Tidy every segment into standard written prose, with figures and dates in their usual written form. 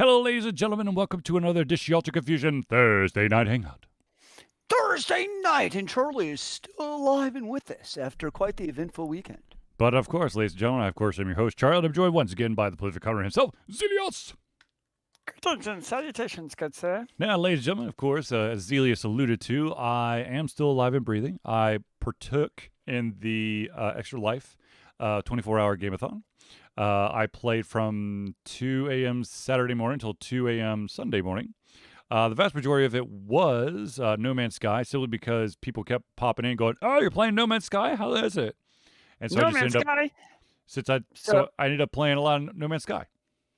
Hello, ladies and gentlemen, and welcome to another edition of Altered Confusion Thursday Night Hangout. Thursday night, and Charlie is still alive and with us after quite the eventful weekend. But of course, ladies and gentlemen, I of course am your host, Charlie, and I'm joined once again by the prolific hunter himself, Zealeus. Greetings and salutations, good sir. Now, ladies and gentlemen, of course, as Zealeus alluded to, I am still alive and breathing. I partook in the Extra Life 24-hour game-a-thon. I played from 2 a.m. Saturday morning until 2 a.m. Sunday morning. The vast majority of it was No Man's Sky, simply because people kept popping in going, "Oh, you're playing No Man's Sky? How is it?" And so No I just Man's ended up, Sky. so I ended up playing a lot of No Man's Sky.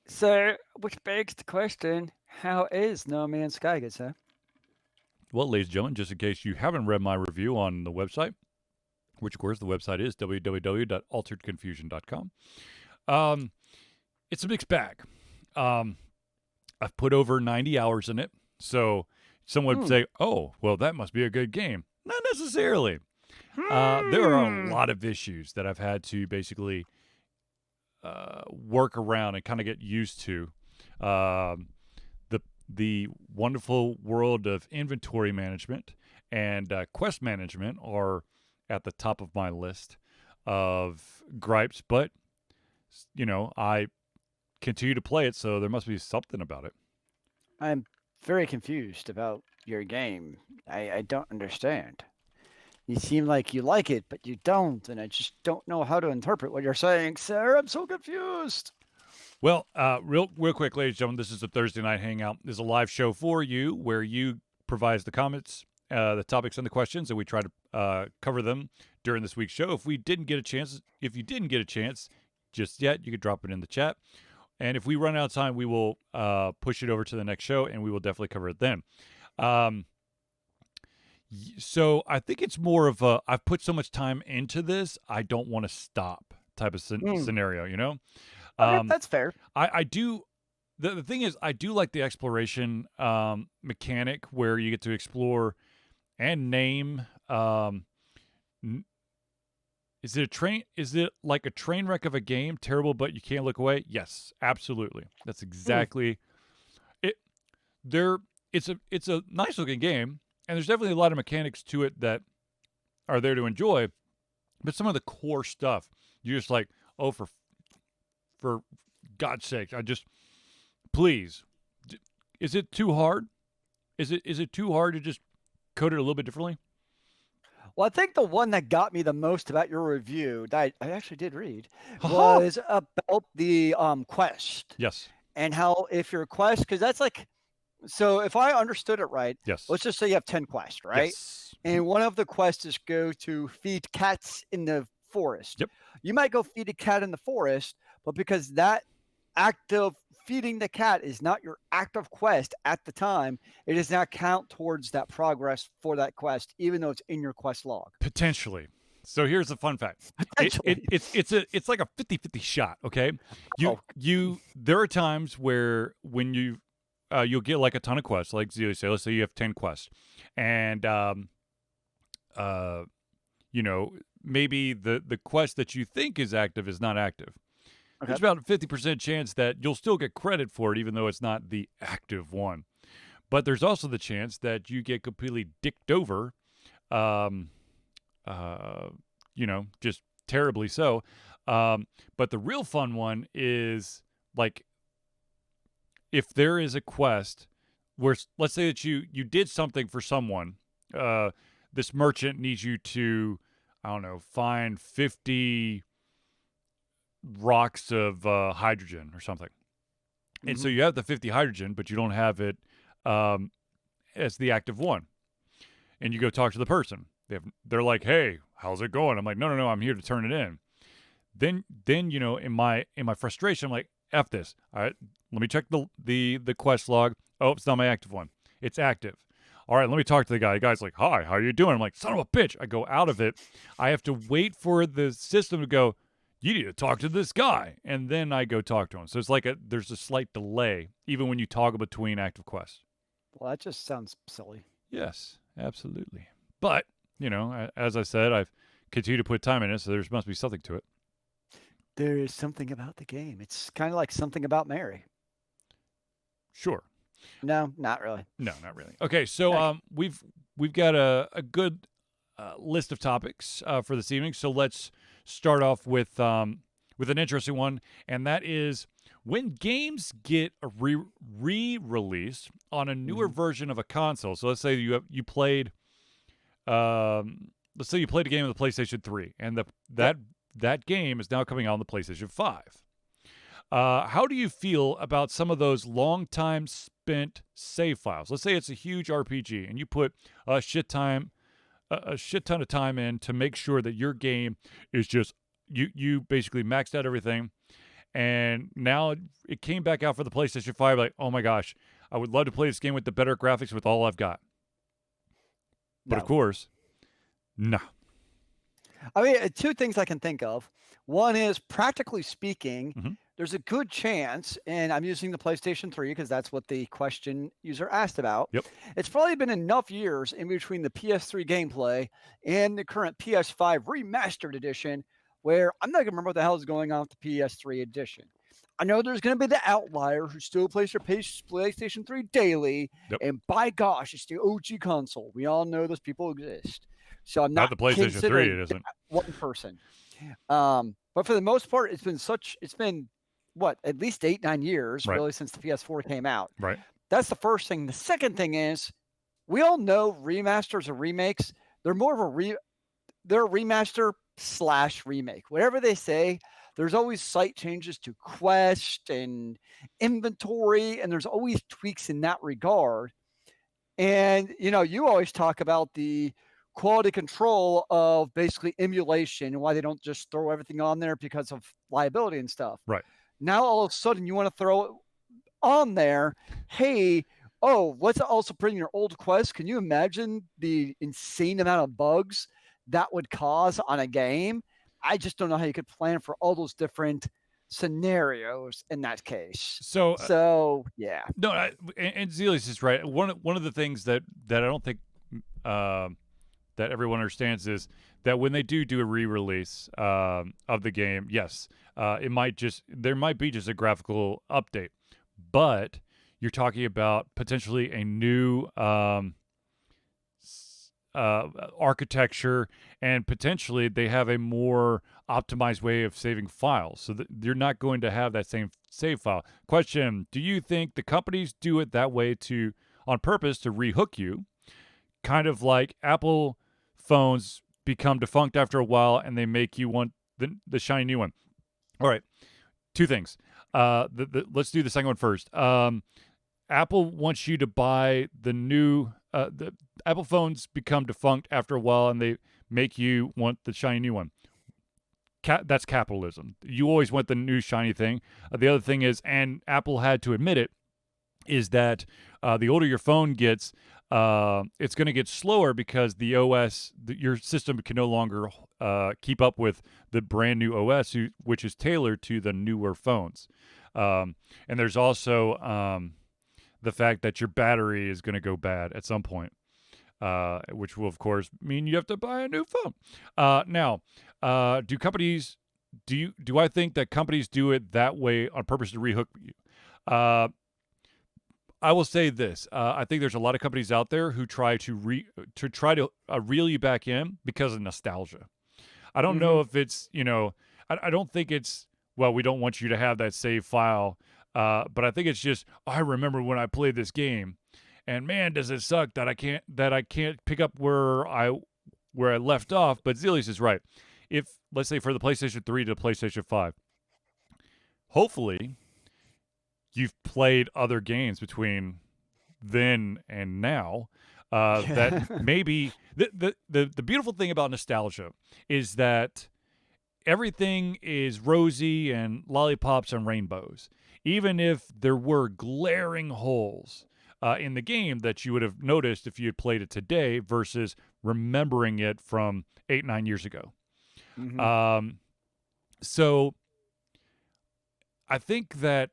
So, which begs the question, how is No Man's Sky, good sir? Well, ladies and gentlemen, just in case you haven't read my review on the website, which of course the website is www.AlteredConfusion.com, it's a mixed bag. I've put over 90 hours in it, so someone would say, "Oh, well, that must be a good game." Not necessarily. There are a lot of issues that I've had to basically work around and kind of get used to. The wonderful world of inventory management and quest management are at the top of my list of gripes, but you know, I continue to play it, so there must be something about it. I'm very confused about your game. I don't understand. You seem like you like it, but you don't, and I just don't know how to interpret what you're saying, sir. I'm so confused. Well, real quick, ladies and gentlemen, this is a Thursday Night Hangout. This is a live show for you where you provide the comments, the topics, and the questions, and we try to cover them during this week's show. If you didn't get a chance just yet, you could drop it in the chat. And if we run out of time, we will push it over to the next show, and we will definitely cover it then. So I think it's more of a I've put so much time into this, I don't want to stop type of scenario, you know? Okay, that's fair. I do. The thing is, I do like the exploration mechanic where you get to explore and name. Is it a train? Is it like a train wreck of a game? Terrible, but you can't look away. Yes, absolutely. That's exactly it. It's a nice looking game, and there's definitely a lot of mechanics to it that are there to enjoy. But some of the core stuff, you're just like, oh, for God's sake, please. Is it too hard? Is it too hard to just code it a little bit differently? Well, I think the one that got me the most about your review that I actually did read was about the quest. Yes. And how if your quest, because that's like, so if I understood it right, Yes. let's just say you have 10 quests, right? Yes. And one of the quests is go to feed cats in the forest. Yep. You might go feed a cat in the forest, but because that act of feeding the cat is not your active quest at the time, it does not count towards that progress for that quest, even though it's in your quest log. Potentially. So here's the fun fact. It's like a 50-50 shot, okay? There are times where when you'll get like a ton of quests, like Zealeus say, let's say you have 10 quests, and you know, maybe the quest that you think is active is not active. Okay. There's about a 50% chance that you'll still get credit for it, even though it's not the active one. But there's also the chance that you get completely dicked over, you know, just terribly so. But the real fun one is, like, if there is a quest where, let's say that you did something for someone, this merchant needs you to, I don't know, find 50 rocks of hydrogen or something. Mm-hmm. And so you have the 50 hydrogen, but you don't have it as the active one. And you go talk to the person. They're like, "Hey, how's it going?" I'm like, No, I'm here to turn it in. Then you know, in my frustration, I'm like, F this. All right, let me check the quest log. Oh, it's not my active one. It's active. All right, let me talk to the guy. The guy's like, "Hi, how are you doing?" I'm like, son of a bitch. I go out of it. I have to wait for the system to go, "You need to talk to this guy." And then I go talk to him. So it's like there's a slight delay, even when you toggle between active quests. Well, that just sounds silly. Yes, absolutely. But, you know, as I said, I've continued to put time in it, so there must be something to it. There is something about the game. It's kind of like something about Mary. Sure. No, not really. No, not really. Okay, so Okay. we've got a good list of topics for this evening. So let's start off with an interesting one, and that is when games get a re-release on a newer version of a console. So let's say you played, let's say you played a game on the PlayStation 3, and that game is now coming out on the PlayStation 5. How do you feel about some of those long time spent save files? Let's say it's a huge RPG, and you put a shit ton of time in to make sure that your game is just you basically maxed out everything, and now it came back out for the PlayStation 5. Like, oh my gosh, I would love to play this game with the better graphics with all I've got. But of No. course, no. I mean, two things I can think of. One is, practically speaking, there's a good chance, and I'm using the PlayStation 3 because that's what the question user asked about. Yep. It's probably been enough years in between the PS3 gameplay and the current PS5 remastered edition where I'm not going to remember what the hell is going on with the PS3 edition. I know there's going to be the outlier who still plays their PlayStation 3 daily, Yep. and by gosh, it's the OG console. We all know those people exist. So I'm not the PlayStation 3, considering it isn't. one person. But for the most part, it's been what, at least 8-9 years, Right. really, since the PS4 came out. Right. That's the first thing. The second thing is, we all know remasters or remakes, they're more of they're a remaster / remake. Whatever they say, there's always slight changes to quest and inventory, and there's always tweaks in that regard. And, you always talk about the quality control of basically emulation and why they don't just throw everything on there because of liability and stuff. Right. Now, all of a sudden, you want to throw it on there. Hey, let's also put in your old quest. Can you imagine the insane amount of bugs that would cause on a game? I just don't know how you could plan for all those different scenarios in that case. So yeah. No, and Zealeus is right. One of the things that I don't think that everyone understands is that when they do a re-release of the game, yes, there might be just a graphical update, but you're talking about potentially a new architecture, and potentially they have a more optimized way of saving files, so that you're not going to have that same save file. Question: do you think the companies do it that way on purpose to rehook you, kind of like Apple phones become defunct after a while and they make you want the shiny new one? All right, two things. Let's do the second one first. Apple wants you to buy the new the Apple phones become defunct after a while and they make you want the shiny new one. That's capitalism. You always want the new shiny thing. The other thing is, and Apple had to admit it, is that the older your phone gets, it's going to get slower because the OS, your system can no longer keep up with the brand new OS, which is tailored to the newer phones. And there's also the fact that your battery is going to go bad at some point, which will, of course, mean you have to buy a new phone. Now, do I think that companies do it that way on purpose to rehook you? I will say this. I think there's a lot of companies out there who try to reel you back in because of nostalgia. I don't know if it's, I don't think it's, well, we don't want you to have that save file. But I think it's just, I remember when I played this game, and man, does it suck that I can't pick up where I left off. But Zealeus is right. If, let's say, for the PlayStation 3 to the PlayStation 5, hopefully you've played other games between then and now. That maybe the beautiful thing about nostalgia is that everything is rosy and lollipops and rainbows. Even if there were glaring holes in the game that you would have noticed if you had played it today versus remembering it from 8-9 years ago. So I think that,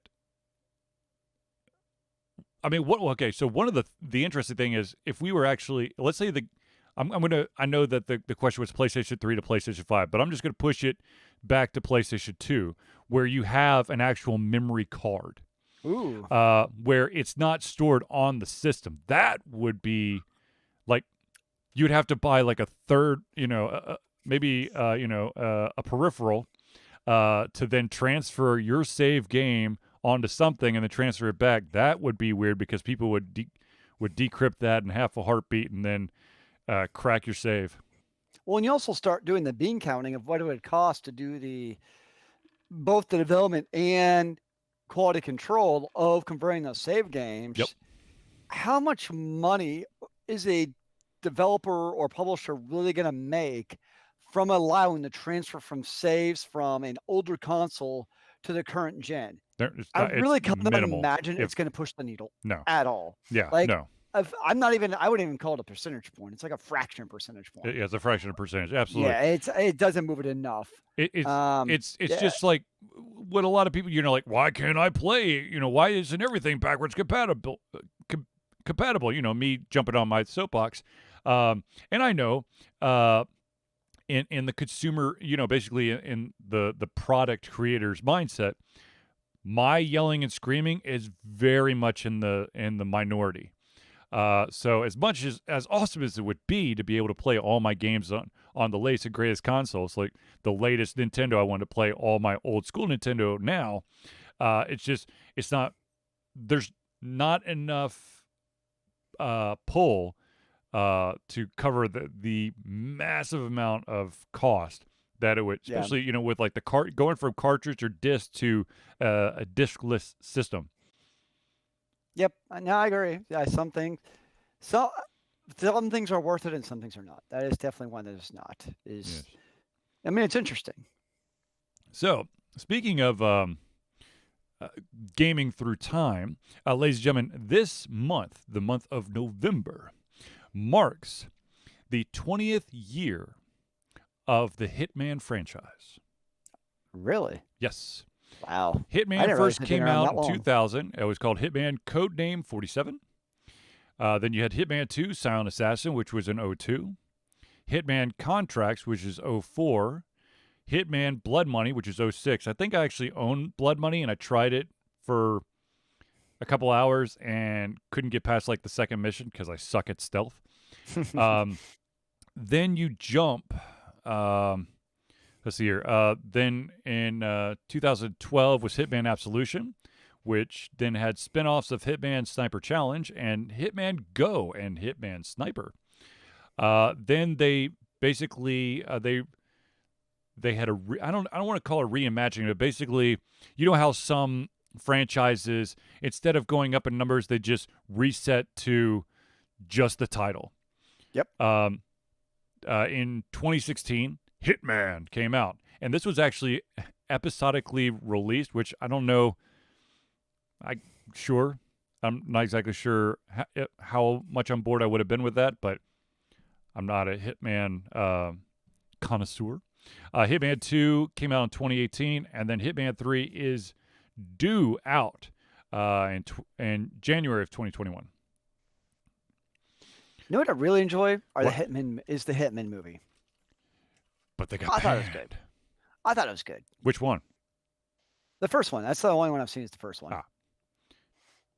so one of the interesting thing is, if we were actually, let's say I know that the question was PlayStation 3 to PlayStation 5, but I'm just going to push it back to PlayStation 2, where you have an actual memory card. Ooh. where it's not stored on the system. That would be like you'd have to buy like a third, maybe a peripheral to then transfer your save game onto something and then transfer it back. That would be weird because people would decrypt that in half a heartbeat and then crack your save. Well, and you also start doing the bean counting of what it would cost to do both the development and quality control of converting those save games. Yep. How much money is a developer or publisher really going to make from allowing the transfer from saves from an older console to the current gen? I really can't imagine it's going to push the needle at all. Yeah, no. I wouldn't even call it a percentage point. It's like a fraction of percentage point. Yeah, it's a fraction of percentage. Absolutely. Yeah, it doesn't move it enough. It's just like what a lot of people, like, why can't I play? Why isn't everything backwards compatible? Me jumping on my soapbox. And I know in the consumer, basically in the product creator's mindset, my yelling and screaming is very much in the minority. So as much as awesome as it would be to be able to play all my games on the latest and greatest consoles, like the latest Nintendo, I want to play all my old school Nintendo now. There's not enough pull to cover the massive amount of cost that it would, especially, with like the going from cartridge or disc to a discless system. Yep. No, I agree. Yeah, some things are worth it and some things are not. That is definitely one that is not. Yes. I mean, it's interesting. So, speaking of gaming through time, ladies and gentlemen, this month, the month of November, marks the 20th year of the Hitman franchise. Really? Yes. Wow. Hitman first came out in 2000. It was called Hitman Codename 47. Then you had Hitman 2, Silent Assassin, which was in 2002. Hitman Contracts, which is 2004. Hitman Blood Money, which is 2006. I think I actually own Blood Money, and I tried it for a couple hours and couldn't get past like the second mission because I suck at stealth. Then you jump... let's see here. Then in 2012 was Hitman Absolution, which then had spin-offs of Hitman Sniper Challenge and Hitman Go and Hitman Sniper. Then they basically they had I don't want to call it reimagining, but basically, you know how some franchises, instead of going up in numbers, they just reset to just the title. Yep. In 2016, Hitman came out, and this was actually episodically released, which I don't know. I'm not exactly sure how much on board I would have been with that, but I'm not a Hitman connoisseur. Hitman 2 came out in 2018, and then Hitman 3 is due out in January of 2021. You know what I really enjoy the Hitman movie. But they got I thought it was good. I thought it was good. Which one? The first one. That's the only one I've seen is the first one.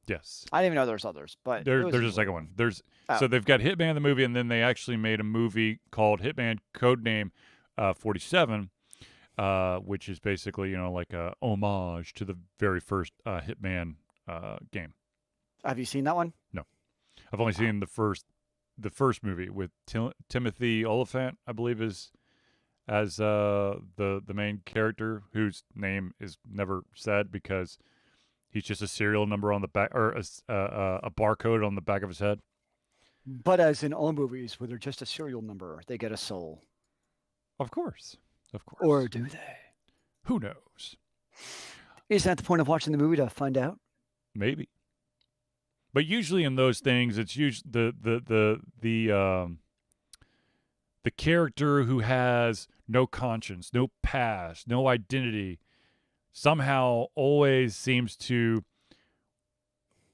Yes. I didn't even know there's others, but there's a second one. So they've got Hitman the movie, and then they actually made a movie called Hitman Codename 47, which is basically like a homage to the very first Hitman game. Have you seen that one? No, I've only seen the first movie with Timothy Oliphant, I believe, as the main character, whose name is never said because he's just a serial number on the back, or a barcode on the back of his head. But as in all movies where they're just a serial number, they get a soul. Of course. Or do they? Who knows? Isn't that the point of watching the movie, to find out? Maybe. But usually in those things, it's usually the character who has no conscience, no past, no identity, somehow always seems to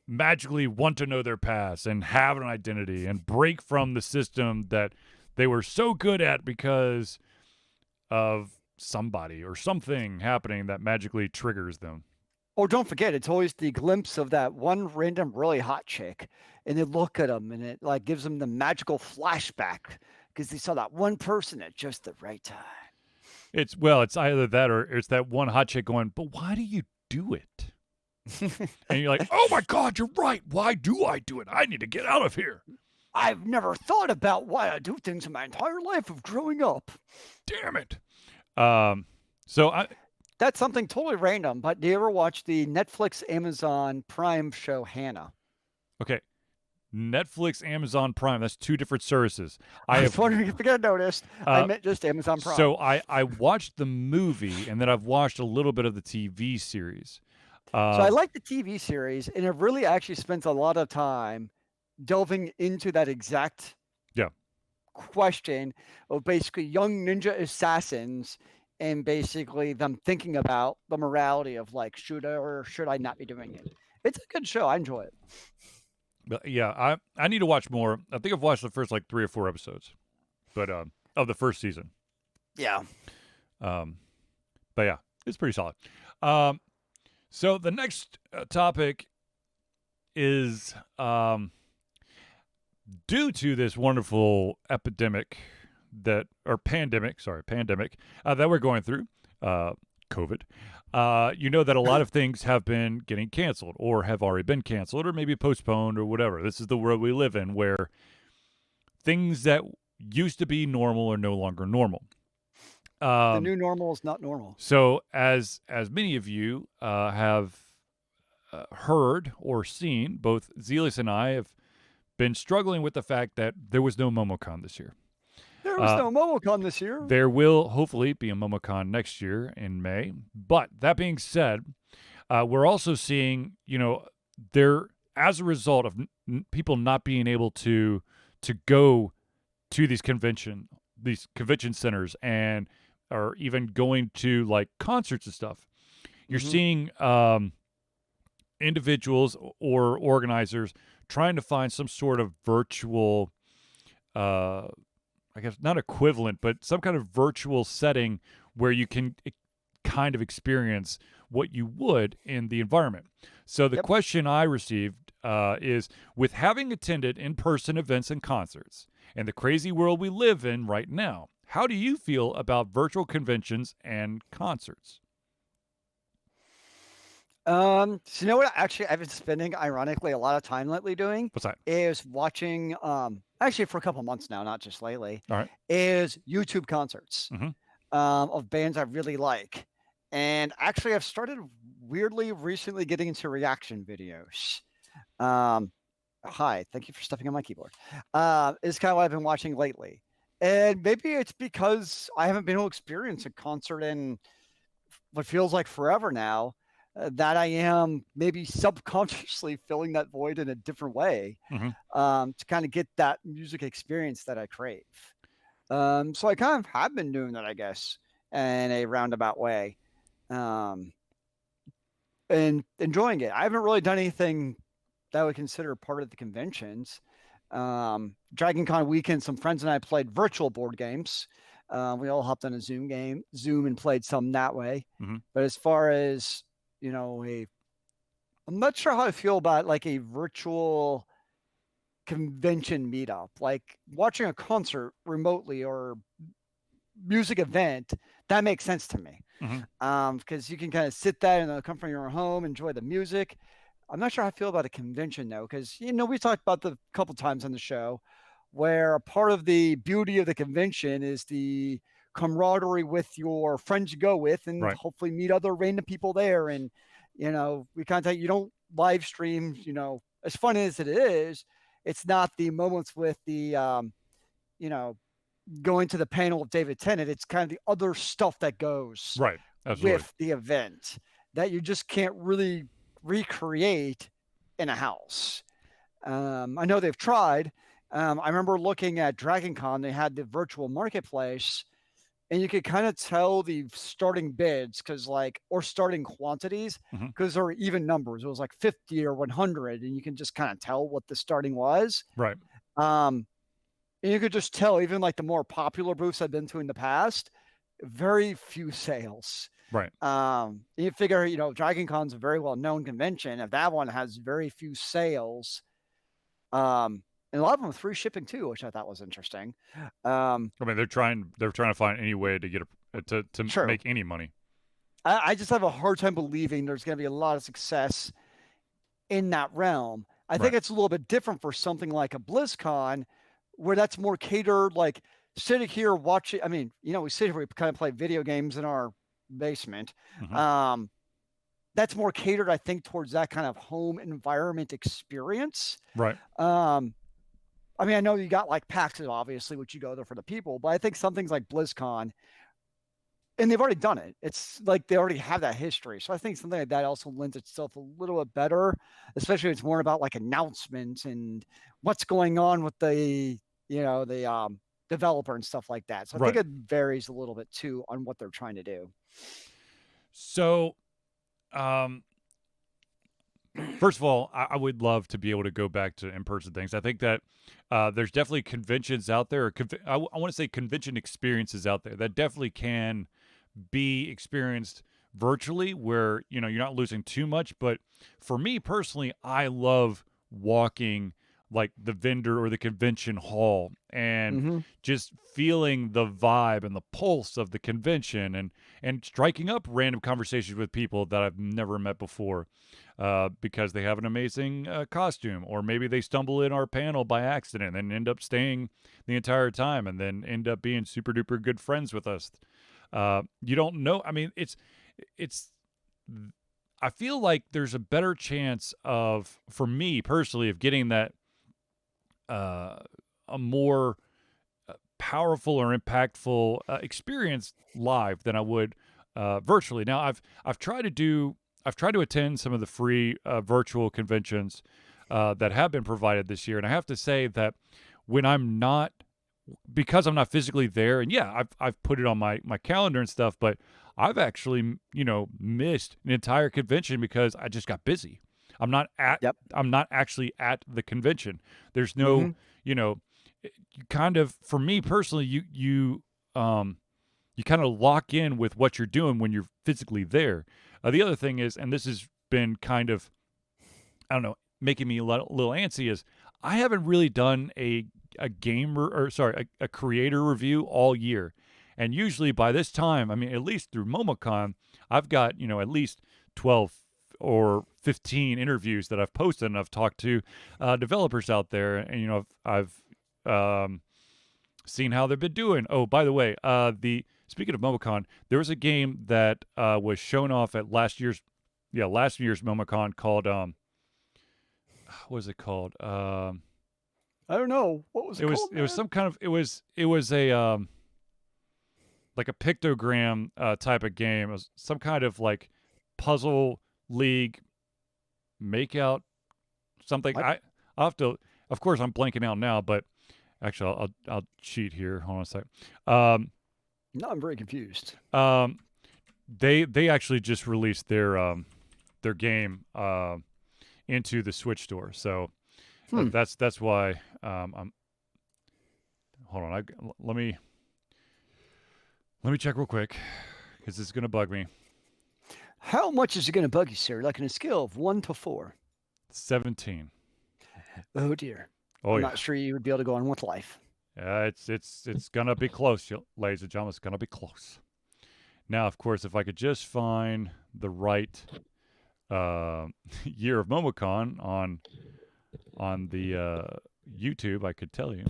magically want to know their past and have an identity and break from the system that they were so good at because of somebody or something happening that magically triggers them. Oh, don't forget, it's always the glimpse of that one random really hot chick, and they look at them, and it like gives them the magical flashback because they saw that one person at just the right time. It's either that or it's that one hot chick going, but why do you do it? And you're like, oh my God, you're right. Why do I do it? I need to get out of here. I've never thought about why I do things in my entire life of growing up. Damn it. That's something totally random, but do you ever watch the Netflix Amazon Prime show Hannah? Okay. Netflix, Amazon Prime. That's two different services. I was wondering if you got noticed. I meant just Amazon Prime. So I watched the movie, and then I've watched a little bit of the TV series. So I like the TV series, and it really actually spends a lot of time delving into that exact question of basically young ninja assassins and basically them thinking about the morality of like, should I not be doing it? It's a good show. I enjoy it. But yeah, I need to watch more. I think I've watched the first like 3 or 4 episodes, but of the first season. Yeah. But yeah, it's pretty solid. So the next topic is due to this wonderful pandemic that we're going through, COVID. You know that a lot of things have been getting canceled or have already been canceled or maybe postponed or whatever. This is the world we live in where things that used to be normal are no longer normal. The new normal is not normal. So as many of you have heard or seen, both Zealeus and I have been struggling with the fact that there was no MomoCon this year. There was no MomoCon this year. There will hopefully be a MomoCon next year in May. But that being said, we're also seeing, there as a result of people not being able to go to these convention centers and or even going to like concerts and stuff. You're seeing individuals or organizers trying to find some sort of virtual I guess not equivalent, but some kind of virtual setting where you can kind of experience what you would in the environment. So the question I received is, with having attended in-person events and concerts and the crazy world we live in right now, how do you feel about virtual conventions and concerts? So you know what? Actually, I've been spending, ironically, a lot of time lately doing. What's that? Is watching, actually for a couple months now, not just lately. All right. Is YouTube concerts of bands I really like, and actually, I've started weirdly recently getting into reaction videos. Hi, thank you for stepping on my keyboard. Is kind of what I've been watching lately, and maybe it's because I haven't been able to experience a concert in what feels like forever now. That I am maybe subconsciously filling that void in a different way to kind of get that music experience that I crave. So I kind of have been doing that, I guess, in a roundabout way, and enjoying it. I haven't really done anything that I would consider part of the conventions. Dragon Con weekend, some friends and I played virtual board games. We all hopped on a Zoom and played some that way. But as far as I'm not sure how I feel about like a virtual convention meetup, like watching a concert remotely or music event. That makes sense to me because you can kind of sit there in the comfort of your own home, enjoy the music. I'm not sure how I feel about a convention though, because we talked about the couple times on the show where a part of the beauty of the convention is the camaraderie with your friends you go with and hopefully meet other random people there. And, we contact, you don't live stream, as fun as it is, it's not the moments with the, going to the panel of David Tennant. It's kind of the other stuff that goes with the event that you just can't really recreate in a house. I know they've tried. I remember looking at Dragon Con, they had the virtual marketplace, and you could kind of tell the starting bids or starting quantities because there were even numbers. It was like 50 or 100, and you can just kind of tell what the starting was. Right. And you could just tell, even like the more popular booths I've been to in the past, very few sales. Right. You figure, Dragon Con's a very well-known convention. If that one has very few sales, and a lot of them with free shipping too, which I thought was interesting. I mean, they're trying to find any way to get to True. make any money. I just have a hard time believing there's going to be a lot of success in that realm. I think it's a little bit different for something like a BlizzCon, where that's more catered, like sitting here watching. I mean, we sit here, we kind of play video games in our basement. Mhm. That's more catered, I think, towards that kind of home environment experience. Right. I mean, I know you got like PAX, obviously, which you go there for the people, but I think some things like BlizzCon, and they've already done it. It's like they already have that history. So I think something like that also lends itself a little bit better, especially if it's more about like announcements and what's going on with the developer and stuff like that. So I think it varies a little bit too on what they're trying to do. So, first of all, I would love to be able to go back to in-person things. I think that there's definitely conventions out there, or I want to say convention experiences out there that definitely can be experienced virtually, where you're not losing too much. But for me personally, I love walking like the vendor or the convention hall and just feeling the vibe and the pulse of the convention, and striking up random conversations with people that I've never met before, because they have an amazing costume, or maybe they stumble in our panel by accident and end up staying the entire time, and then end up being super duper good friends with us. You don't know. I mean, it's. I feel like there's a better chance for me personally, of getting that a more powerful or impactful experience live than I would virtually. Now, I've tried to attend some of the free virtual conventions that have been provided this year, and I have to say that when because I'm not physically there, and yeah, I've put it on my calendar and stuff, but I've actually missed an entire convention because I just got busy. I'm not actually at the convention. There's no, you kind of, for me personally, you kind of lock in with what you're doing when you're physically there. The other thing is, and this has been kind of, I don't know, making me a little antsy, is I haven't really done a creator review all year. And usually by this time, I mean, at least through MomoCon, I've got, at least 12 or 15 interviews that I've posted, and I've talked to developers out there, and I've seen how they've been doing. Oh, by the way, speaking of MomoCon, there was a game that was shown off at last year's MomoCon called what was it called? I don't know. What was it called? It was some kind of, it was a like a pictogram type of game. It was some kind of like puzzle league makeout something. I'll have to, of course I'm blanking out now, but actually I'll cheat here. Hold on a second. No, I'm very confused. They actually just released their game into the Switch store. So that's why I'm hold on. Let me check real quick, because it's going to bug me. How much is it going to bug you, sir? Like on a scale of 1 to 4? 17. Oh dear. Oh, I'm not sure you would be able to go on with life. It's going to be close, ladies and gentlemen. It's going to be close. Now, of course, if I could just find the right year of MomoCon on the YouTube, I could tell you.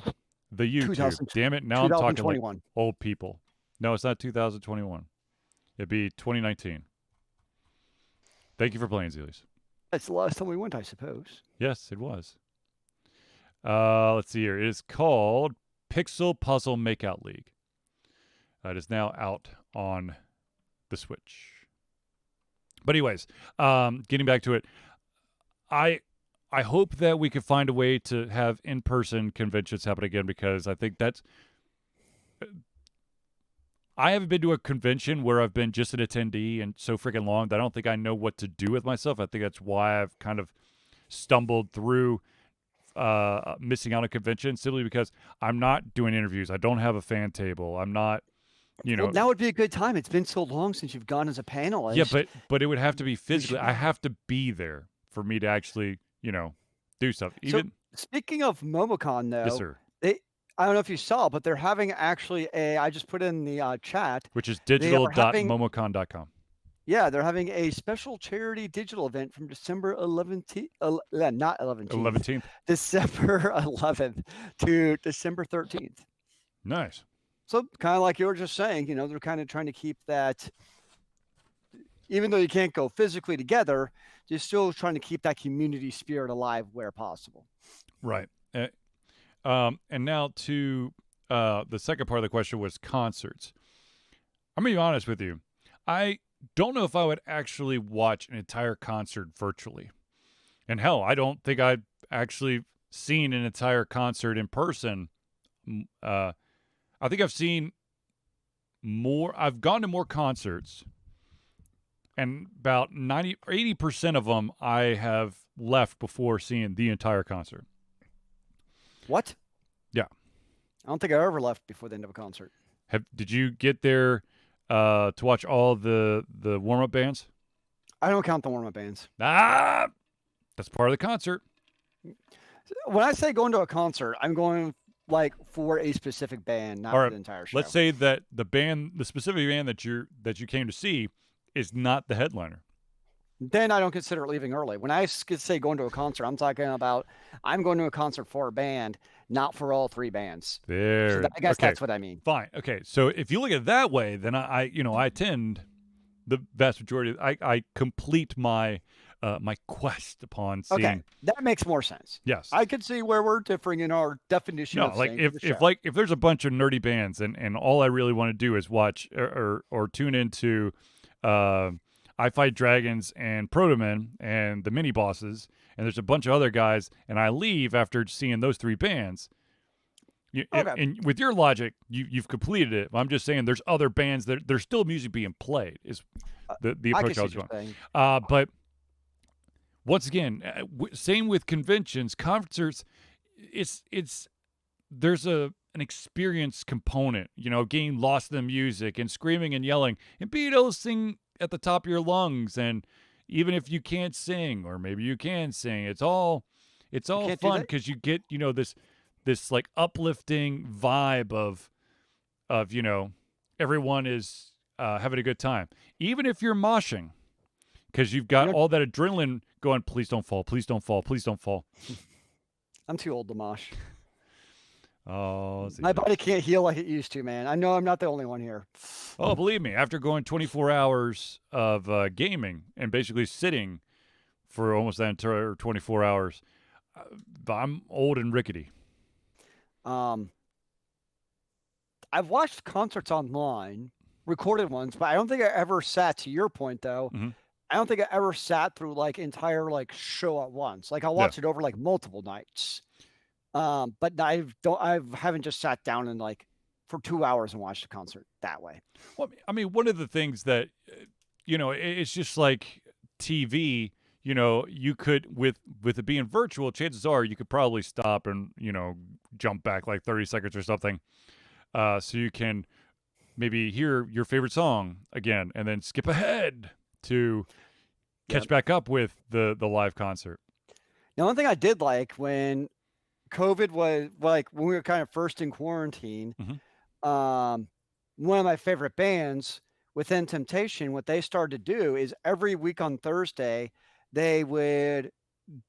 The YouTube. Damn it, now I'm talking like old people. No, it's not 2021. It'd be 2019. Thank you for playing, Zealeus. That's the last time we went, I suppose. Yes, it was. Let's see here. It is called Pixel Puzzle Makeout League. It is now out on the Switch. But anyways, getting back to it, I hope that we could find a way to have in-person conventions happen again, because I think that's... I haven't been to a convention where I've been just an attendee and so freaking long that I don't think I know what to do with myself. I think that's why I've kind of stumbled through missing out on a convention, simply because I'm not doing interviews. I don't have a fan table. I'm not you Well, know, now would be a good time. It's been so long since you've gone as a panelist. yeah, but it would have to be physically. should- I have to be there for me to actually, do stuff. So Even speaking of MomoCon, yes, though, sir. I don't know if you saw, but they're having actually I just put in the chat. Which is They are having digital.momocon.com. Yeah, they're having a special charity digital event from December 11th, not 11th, 11th. December 11th to December 13th. Nice. So kind of like you were just saying, they're kind of trying to keep that, even though you can't go physically together, you're still trying to keep that community spirit alive where possible. Right. And now to the second part of the question was concerts. I'm going to be honest with you. I don't know if I would actually watch an entire concert virtually. And hell, I don't think I've actually seen an entire concert in person. I think I've seen more. I've gone to more concerts, and about 90 or 80% of them I have left before seeing the entire concert. What? Yeah. I don't think I ever left before the end of a concert. Did you get there to watch all the warm-up bands? I don't count the warm-up bands. That's part of the concert. When I say going to a concert, I'm going like for a specific band, not for the entire show. Let's say that the specific band that you came to see is not the headliner. Then I don't consider leaving early. When I say going to a concert, I'm talking about I'm going to a concert for a band, not for all three bands. There. So I guess that's what I mean. Fine. Okay. So if you look at it that way, then I attend the vast majority. I complete my my quest upon seeing. Okay, that makes more sense. Yes. I could see where we're differing in our definition. No, of like if there's a bunch of nerdy bands and all I really want to do is watch or tune into I Fight Dragons and Protomen and the mini bosses, and there's a bunch of other guys, and I leave after seeing those three bands. And with your logic, you've completed it. I'm just saying there's other bands that there's still music being played is the approach I was going. But once again, same with conventions, concerts. There's an experience component, getting lost in the music and screaming and yelling and being able to sing at the top of your lungs. And even if you can't sing, or maybe you can sing, it's all fun because you get, this like uplifting vibe of everyone is having a good time. Even if you're moshing, because you've got all that adrenaline going, please don't fall, please don't fall, please don't fall. I'm too old to mosh. Oh, my body can't heal like it used to, man. I know I'm not the only one here. Oh, believe me, after going 24 hours of gaming and basically sitting for almost that entire 24 hours, I'm old and rickety. I've watched concerts online, recorded ones, but I don't think I ever sat, to your point though, I don't think I ever sat through like entire like show at once. Like I watched it over like multiple nights. But I haven't just sat down and like for 2 hours and watched a concert that way. Well, I mean, one of the things that, it's just like TV, you could, with it being virtual, chances are you could probably stop and, jump back like 30 seconds or something. So you can maybe hear your favorite song again and then skip ahead to catch back up with the live concert. Now, one thing I did like when COVID was like when we were kind of first in quarantine, one of my favorite bands, Within Temptation, what they started to do is every week on Thursday, they would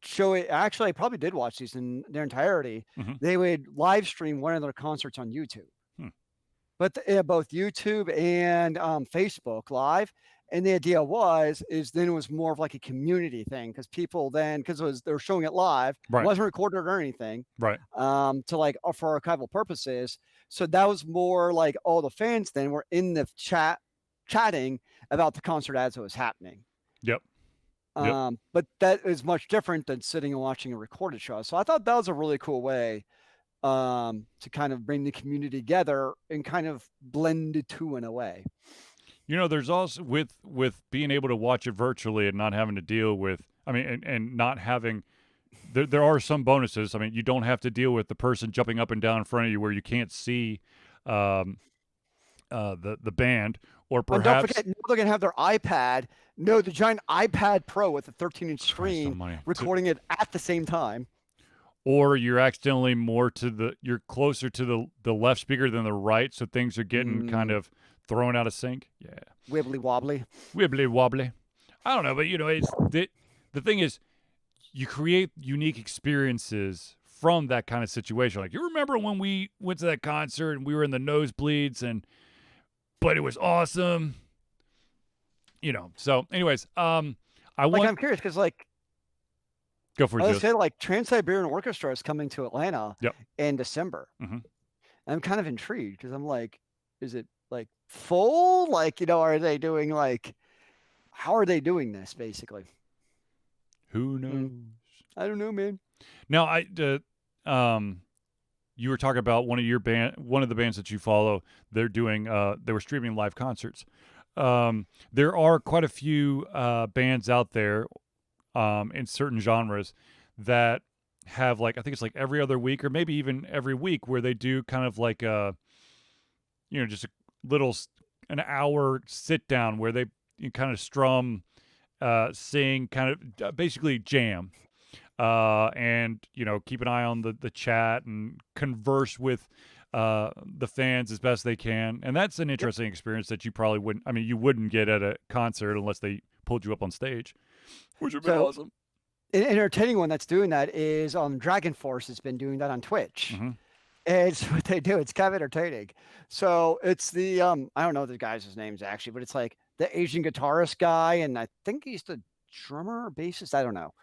show it. Actually, I probably did watch these in their entirety. They would live stream one of their concerts on YouTube. But both YouTube and Facebook Live. And the idea is then it was more of like a community thing because people then, because they were showing it live, it wasn't recorded or anything, to like for archival purposes. So that was more like all the fans then were in the chatting about the concert as it was happening. But that is much different than sitting and watching a recorded show. So I thought that was a really cool way to kind of bring the community together and kind of blend the two in a way. There's also with being able to watch it virtually and not having to deal with, and not having, there are some bonuses. I mean, you don't have to deal with the person jumping up and down in front of you where you can't see the band, or And don't perhaps forget, now they're going to have their iPad. No, the giant iPad Pro with a 13-inch Christ screen almighty. recording it at the same time. Or you're accidentally you're closer to the left speaker than the right, so things are getting kind of thrown out of sync. Yeah. Wibbly wobbly. Wibbly wobbly. I don't know, but it's the thing is, you create unique experiences from that kind of situation. Like, you remember when we went to that concert and we were in the nosebleeds, but it was awesome. So anyways, I'm curious because go for it. I would say Trans-Siberian Orchestra is coming to Atlanta in December. Mm-hmm. I'm kind of intrigued because I'm like, is it full? Are they doing how are they doing this basically? Who knows? I don't know, man. Now, you were talking about one of the bands that you follow. They're doing, they were streaming live concerts. There are quite a few bands out there in certain genres that have I think it's every other week or maybe even every week where they do kind of just a little an hour sit down where they kind of strum, sing, kind of basically jam, and keep an eye on the chat and converse with the fans as best they can. And that's an interesting experience that you probably wouldn't get at a concert unless they pulled you up on stage, which would be awesome. An entertaining one that's doing that is Dragon Force has been doing that on Twitch. Mm-hmm. It's what they do. It's kind of entertaining. So it's the I don't know the guy's names actually, but it's the Asian guitarist guy, and I think he's the drummer or bassist. I don't know.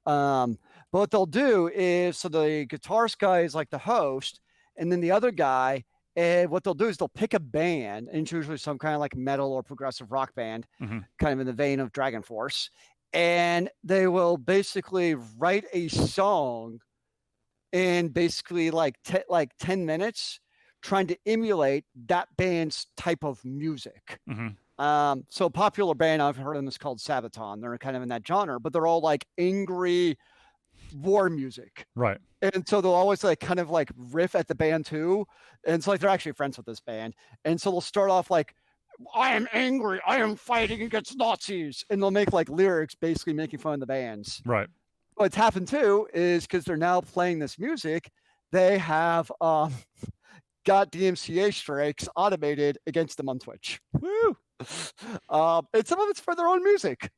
But what they'll do is, so the guitarist guy is the host, and then the other guy, and what they'll do is they'll pick a band, and it's usually some kind of metal or progressive rock band, kind of in the vein of Dragon Force, and they will basically write a song in basically 10 minutes, trying to emulate that band's type of music. So popular band, I've heard of them, is called Sabaton. They're kind of in that genre, but they're all angry war music. Right. And so they'll always kind of riff at the band too. And so they're actually friends with this band. And so they'll start off I am angry. I am fighting against Nazis. And they'll make lyrics basically making fun of the bands. Right. What's happened too is because they're now playing this music, they have got DMCA strikes automated against them on Twitch. Woo! And some of it's for their own music.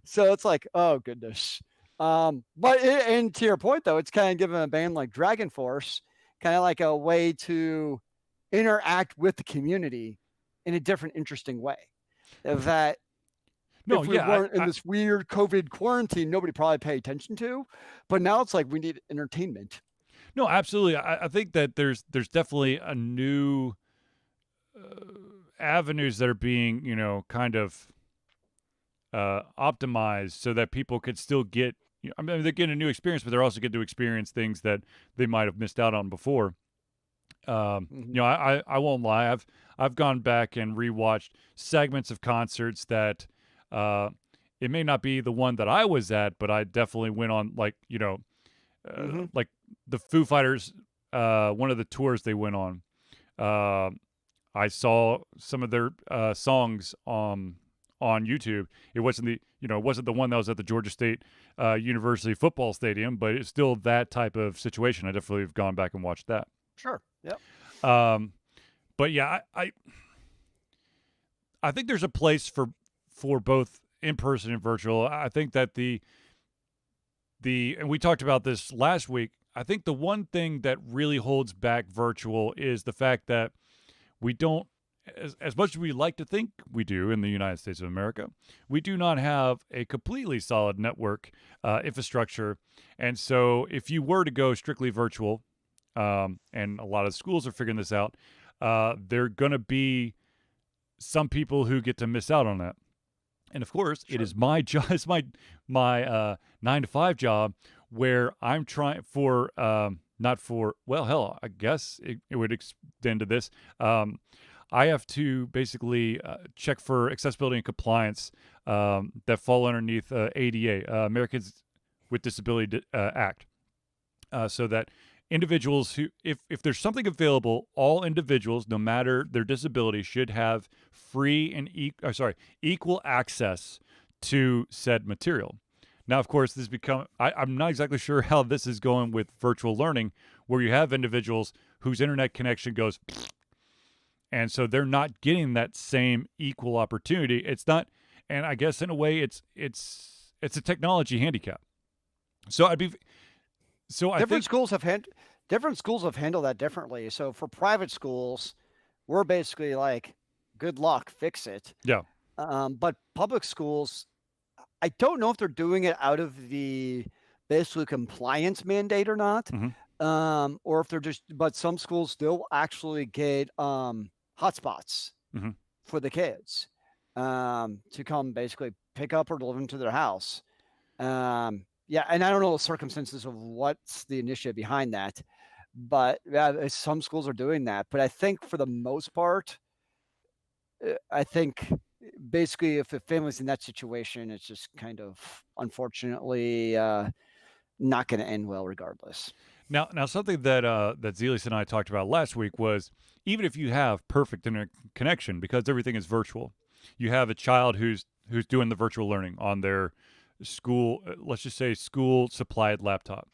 So it's oh goodness. And to your point though, it's kind of giving a band like Dragon Force kind of a way to interact with the community in a different, interesting way. That if we weren't in this weird COVID quarantine, nobody probably pay attention to. But now it's we need entertainment. No, absolutely. I think that there's definitely a new avenues that are being, kind of optimized so that people could still get, they're getting a new experience, but they're also getting to experience things that they might have missed out on before. I won't lie. I've gone back and rewatched segments of concerts that it may not be the one that I was at, but I definitely went on like the Foo Fighters, one of the tours they went on. I saw some of their songs on YouTube. It wasn't the one that was at the Georgia State University football stadium, but it's still that type of situation. I definitely have gone back and watched that. Sure. Yep. But yeah, I think there's a place for both in person and virtual. I think that and we talked about this last week. I think the one thing that really holds back virtual is the fact that we don't, as much as we like to think we do in the United States of America, we do not have a completely solid network infrastructure. And so if you were to go strictly virtual, and a lot of schools are figuring this out, there are going to be some people who get to miss out on that. And of course, It is my job. It's my 9-to-5 job where I'm trying for, not for, well, hell, I guess it would extend to this. I have to basically check for accessibility and compliance that fall underneath ADA, Americans with Disability Act, so that individuals who, if there's something available, all individuals, no matter their disability, should have free and equal access to said material. Now, of course, I'm not exactly sure how this is going with virtual learning, where you have individuals whose internet connection goes, and so they're not getting that same equal opportunity. It's not, and I guess in a way, it's a technology handicap. So I different think, schools have handled that differently. So for private schools, we're basically like, good luck, fix it. yeah. But public schools, I don't know if they're doing it out of the basically compliance mandate or not, or if they're but some schools still actually get hotspots for the kids to come basically pick up or deliver them to their house. Yeah, and I don't know the circumstances of what's the initiative behind that, but some schools are doing that. But I think for the most part, I think basically if a family's in that situation, it's just kind of unfortunately not going to end well regardless. Now, something that that Zealeus and I talked about last week was, even if you have perfect internet connection, because everything is virtual, you have a child who's doing the virtual learning on their school, let's just say school supplied laptop,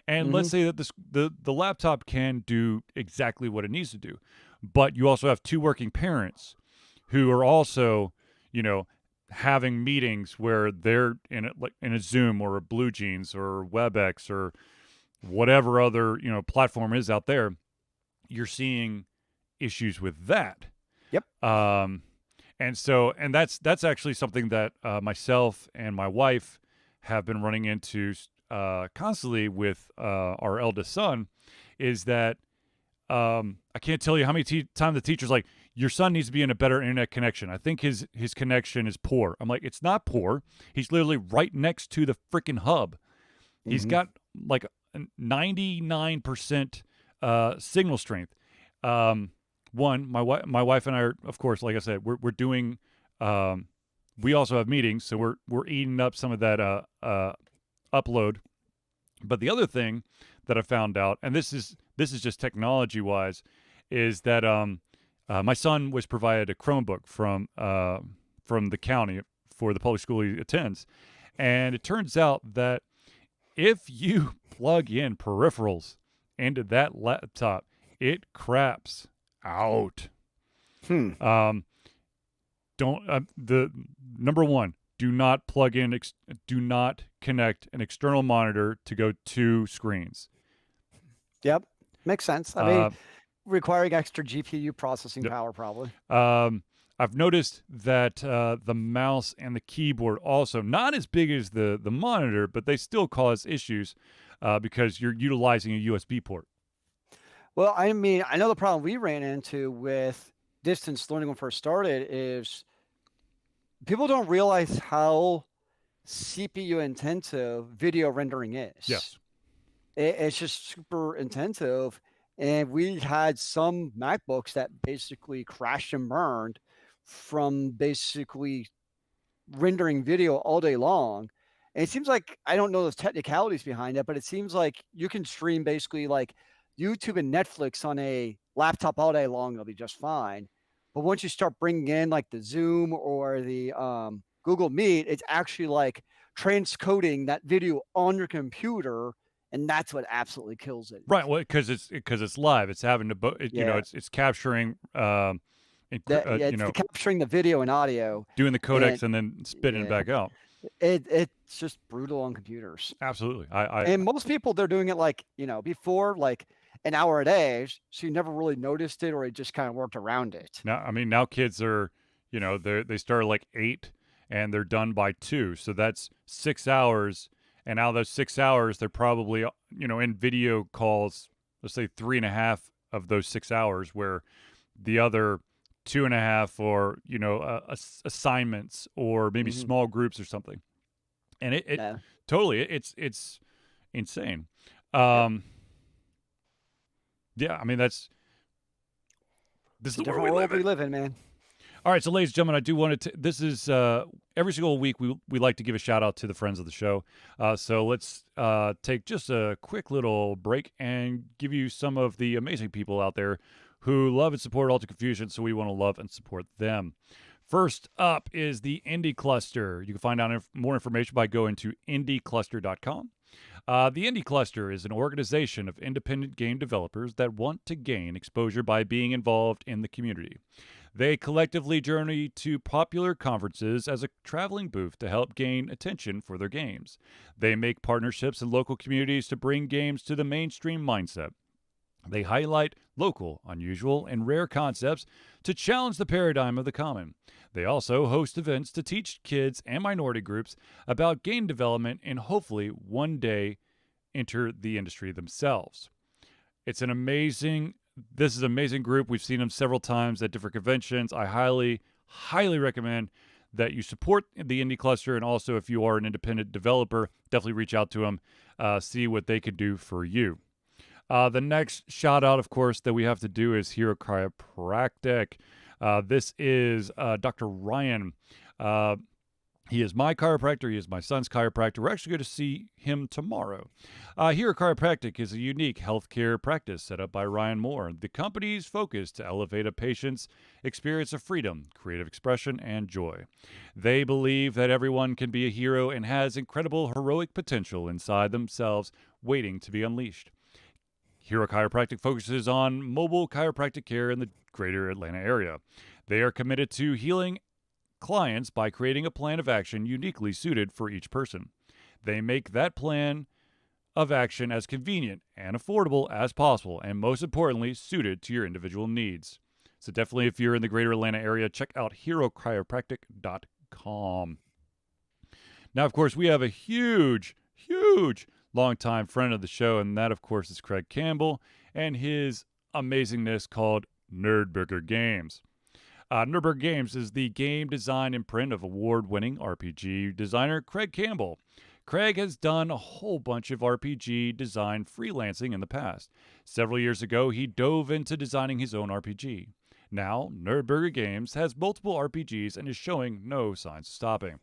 and let's say that the laptop can do exactly what it needs to do, but you also have two working parents who are also, having meetings where they're in a Zoom or a Blue Jeans or WebEx or whatever other platform is out there. You're seeing issues with that. Yep. And that's actually something that myself and my wife have been running into constantly with our eldest son, is that I can't tell you how many times the teacher's like, your son needs to be in a better internet connection. I think his connection is poor. I'm like, it's not poor. He's literally right next to the freaking hub. He's got like 99% signal strength. My wife and I are, of course, like I said, we're doing. We also have meetings, so we're eating up some of that upload. But the other thing that I found out, and this is just technology wise, is that my son was provided a Chromebook from the county for the public school he attends, and it turns out that if you plug in peripherals into that laptop, it craps out. The number one, do not plug in, do not connect an external monitor to go to screens. Yep, makes sense. I mean, requiring extra GPU processing power, probably. I've noticed that the mouse and the keyboard also, not as big as the monitor, but they still cause issues because you're utilizing a USB port. Well, I mean, I know the problem we ran into with distance learning when first started is people don't realize how CPU intensive video rendering is. Yes. It's just super intensive. And we had some MacBooks that basically crashed and burned from basically rendering video all day long. And it seems like, I don't know the technicalities behind it, but it seems like you can stream basically like YouTube and Netflix on a laptop all day long. It'll be just fine. But once you start bringing in like the Zoom or the Google Meet, it's actually like transcoding that video on your computer. And that's what absolutely kills it. Right. Well, because it's live. It's having to, it's capturing, it's capturing the video and audio, doing the codecs and then spitting it back out. It's just brutal on computers. Absolutely. And most people, they're doing it like, before like an hour a day. So you never really noticed it, or it just kind of worked around it. Now kids are, they start like 8 and they're done by 2. So that's 6 hours. And out of those 6 hours, they're probably, in video calls, let's say 3.5 of those 6 hours, where the other 2.5 or, assignments or maybe small groups or something. And it totally, it's insane. Yeah, I mean, this is the different world we live in, man. All right, so ladies and gentlemen, I do want to. This is every single week we like to give a shout out to the friends of the show. So let's take just a quick little break and give you some of the amazing people out there who love and support Altered Confusion. So we want to love and support them. First up is the Indie Cluster. You can find out more information by going to indiecluster.com. The Indie Cluster is an organization of independent game developers that want to gain exposure by being involved in the community. They collectively journey to popular conferences as a traveling booth to help gain attention for their games. They make partnerships in local communities to bring games to the mainstream mindset. They highlight local, unusual, and rare concepts to challenge the paradigm of the common. They also host events to teach kids and minority groups about game development and hopefully one day enter the industry themselves. This is an amazing group. We've seen them several times at different conventions. I highly recommend that you support the Indie Cluster, and also if you are an independent developer, definitely reach out to them, see what they can do for you. The next shout out, of course, that we have to do is Hero Chiropractic. This is Dr. Ryan. He is my chiropractor. He is my son's chiropractor. We're actually going to see him tomorrow. Hero Chiropractic is a unique healthcare practice set up by Ryan Moore. The company's focus to elevate a patient's experience of freedom, creative expression, and joy. They believe that everyone can be a hero and has incredible heroic potential inside themselves waiting to be unleashed. Hero Chiropractic focuses on mobile chiropractic care in the greater Atlanta area. They are committed to healing clients by creating a plan of action uniquely suited for each person. They make that plan of action as convenient and affordable as possible, and most importantly, suited to your individual needs. So definitely, if you're in the greater Atlanta area, check out herochiropractic.com. Now, of course, we have a huge longtime friend of the show, and that, of course, is Craig Campbell and his amazingness called Nerdburger Games. Nerdburger Games is the game design imprint of award-winning RPG designer Craig Campbell. Craig has done a whole bunch of RPG design freelancing in the past. Several years ago, he dove into designing his own RPG. Now, Nerdburger Games has multiple RPGs and is showing no signs of stopping.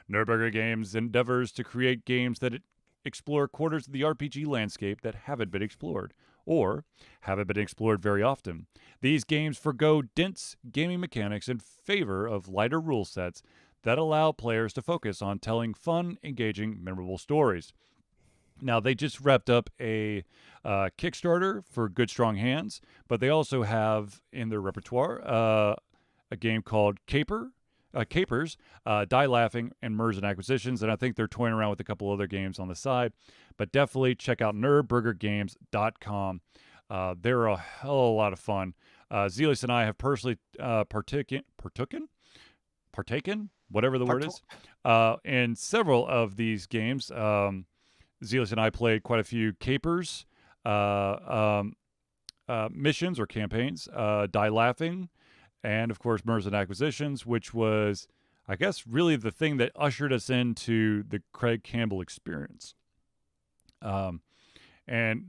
Nerdburger Games endeavors to create games that explore quarters of the RPG landscape that haven't been explored, or haven't been explored very often. These games forgo dense gaming mechanics in favor of lighter rule sets that allow players to focus on telling fun, engaging, memorable stories. Now, they just wrapped up a Kickstarter for Good Strong Hands, but they also have in their repertoire a game called Capers, Die Laughing, and Mergers and Acquisitions, and I think they're toying around with a couple other games on the side. But definitely check out nerdburgergames.com. They're a hell of a lot of fun. Zealeus and I have personally partaken, whatever the word is, in several of these games. Zealeus and I played quite a few Capers missions or campaigns, Die Laughing, and, of course, Mergers and Acquisitions, which was, I guess, really the thing that ushered us into the Craig Campbell experience. And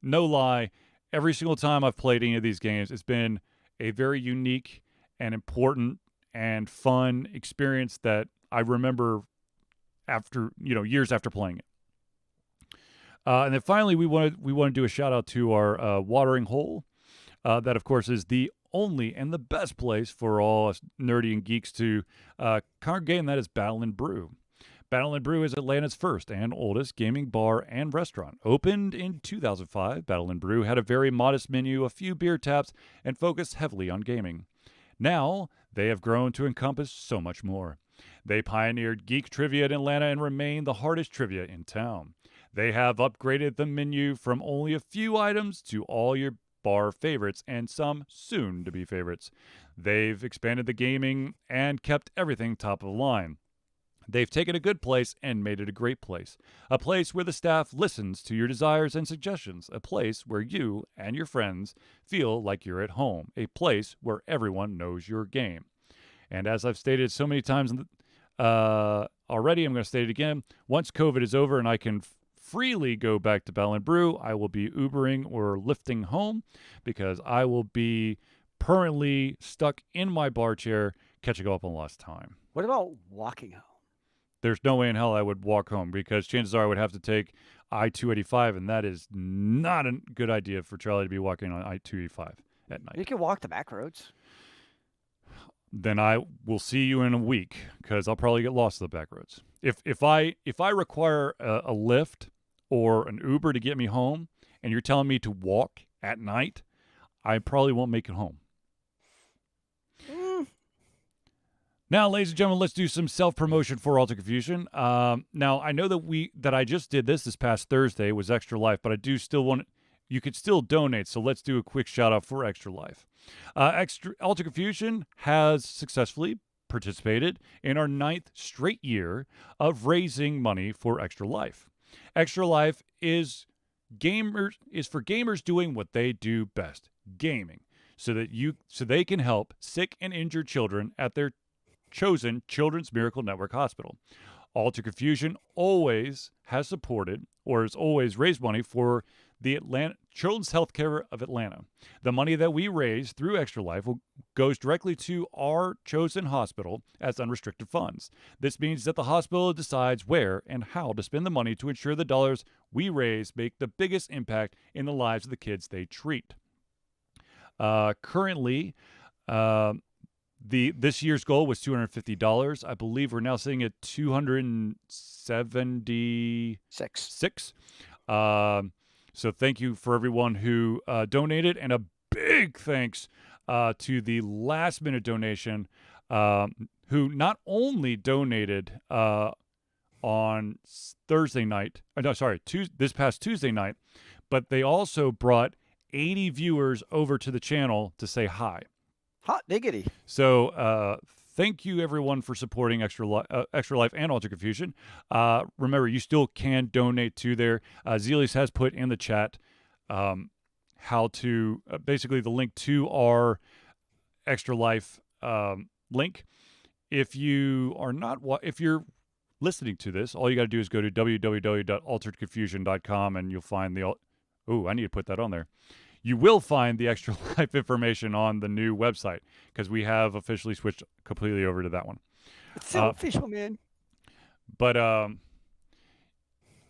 no lie, every single time I've played any of these games, it's been a very unique and important and fun experience that I remember after, years after playing it. And then finally, we want to do a shout out to our watering hole. That, of course, is the only and the best place for all us nerdy and geeks to congregate, and that is Battle and Brew. Battle and Brew is Atlanta's first and oldest gaming bar and restaurant. Opened in 2005, Battle and Brew had a very modest menu, a few beer taps, and focused heavily on gaming. Now, they have grown to encompass so much more. They pioneered geek trivia in Atlanta and remain the hardest trivia in town. They have upgraded the menu from only a few items to all your bar favorites and some soon-to-be favorites. They've expanded the gaming and kept everything top of the line. They've taken a good place and made it a great place. A place where the staff listens to your desires and suggestions. A place where you and your friends feel like you're at home. A place where everyone knows your game. And as I've stated so many times already, I'm going to state it again. Once COVID is over and I can freely go back to Battle and Brew, I will be Ubering or lifting home because I will be permanently stuck in my bar chair, catching up on lost time. What about walking home? There's no way in hell I would walk home because chances are I would have to take I-285, and that is not a good idea for Charlie to be walking on I-285 at night. You can walk the back roads. Then I will see you in a week because I'll probably get lost in the back roads. If I require a Lyft or an Uber to get me home, and you're telling me to walk at night, I probably won't make it home. Now, ladies and gentlemen, let's do some self-promotion for Alter Confusion. Now, I know that I just did this past Thursday was Extra Life, but I do still want you could still donate. So let's do a quick shout out for Extra Life. Alter Confusion has successfully participated in our 9th straight year of raising money for Extra Life. Extra Life is for gamers doing what they do best, gaming, so they can help sick and injured children at their chosen Children's Miracle Network Hospital. Alter Confusion always has supported or has always raised money for the Children's Healthcare of Atlanta. The money that we raise through Extra Life goes directly to our chosen hospital as unrestricted funds. This means that the hospital decides where and how to spend the money to ensure the dollars we raise make the biggest impact in the lives of the kids they treat. Currently, this year's goal was $250. I believe we're now sitting at $276. So thank you for everyone who donated, and a big thanks to the last minute donation who not only donated on Thursday night, this past Tuesday night, but they also brought 80 viewers over to the channel to say hi. Hot diggity. So thank you, everyone, for supporting Extra Life and Alter Confusion. Remember, you still can donate to there. Zealeus has put in the chat how to, basically the link to our Extra Life link. If you're listening to this, all you got to do is go to www.alteredconfusion.com and you'll find I need to put that on there. You will find the Extra Life information on the new website because we have officially switched completely over to that one. It's so official, man. But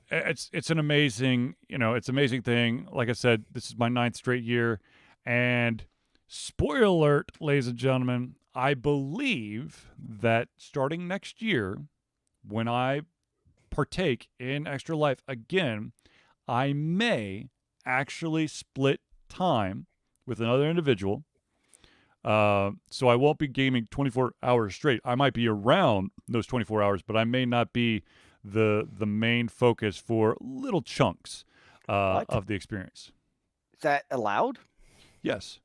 it's an amazing, it's an amazing thing. Like I said, this is my 9th straight year, and spoiler alert, ladies and gentlemen, I believe that starting next year, when I partake in Extra Life again, I may actually split time with another individual, so I won't be gaming 24 hours straight. I might be around those 24 hours, but I may not be the main focus for little chunks of the experience. Is that allowed? Yes.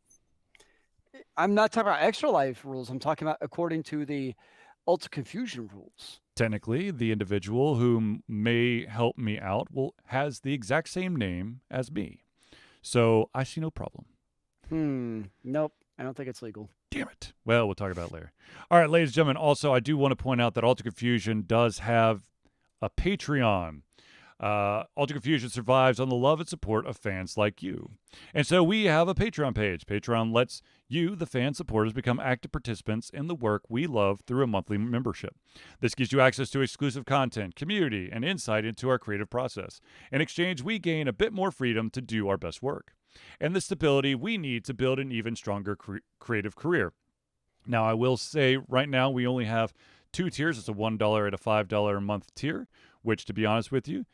I'm not talking about Extra Life rules. I'm talking about according to the Alter Confusion rules. Technically, the individual who may help me out has the exact same name as me. So I see no problem. Nope. I don't think it's legal. Damn it. Well, we'll talk about it later. All right, ladies and gentlemen. Also, I do want to point out that Alter Confusion does have a Patreon. Alter Confusion survives on the love and support of fans like you. And so we have a Patreon page. Patreon lets you, the fan supporters, become active participants in the work we love through a monthly membership. This gives you access to exclusive content, community, and insight into our creative process. In exchange, we gain a bit more freedom to do our best work and the stability we need to build an even stronger creative career. Now, I will say right now we only have 2 tiers. It's a $1 and a $5 a month tier, which, to be honest with you,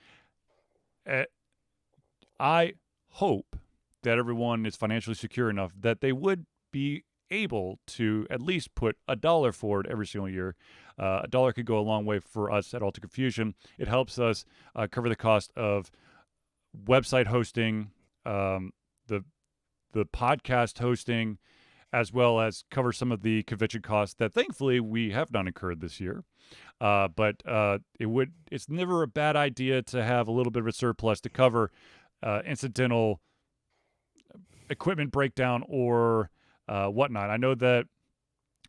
I hope that everyone is financially secure enough that they would be able to at least put $1 forward every single year. $1 could go a long way for us at Alter Confusion. It helps us cover the cost of website hosting, the podcast hosting, as well as cover some of the convention costs that thankfully we have not incurred this year. But it's never a bad idea to have a little bit of a surplus to cover incidental equipment breakdown or whatnot. I know that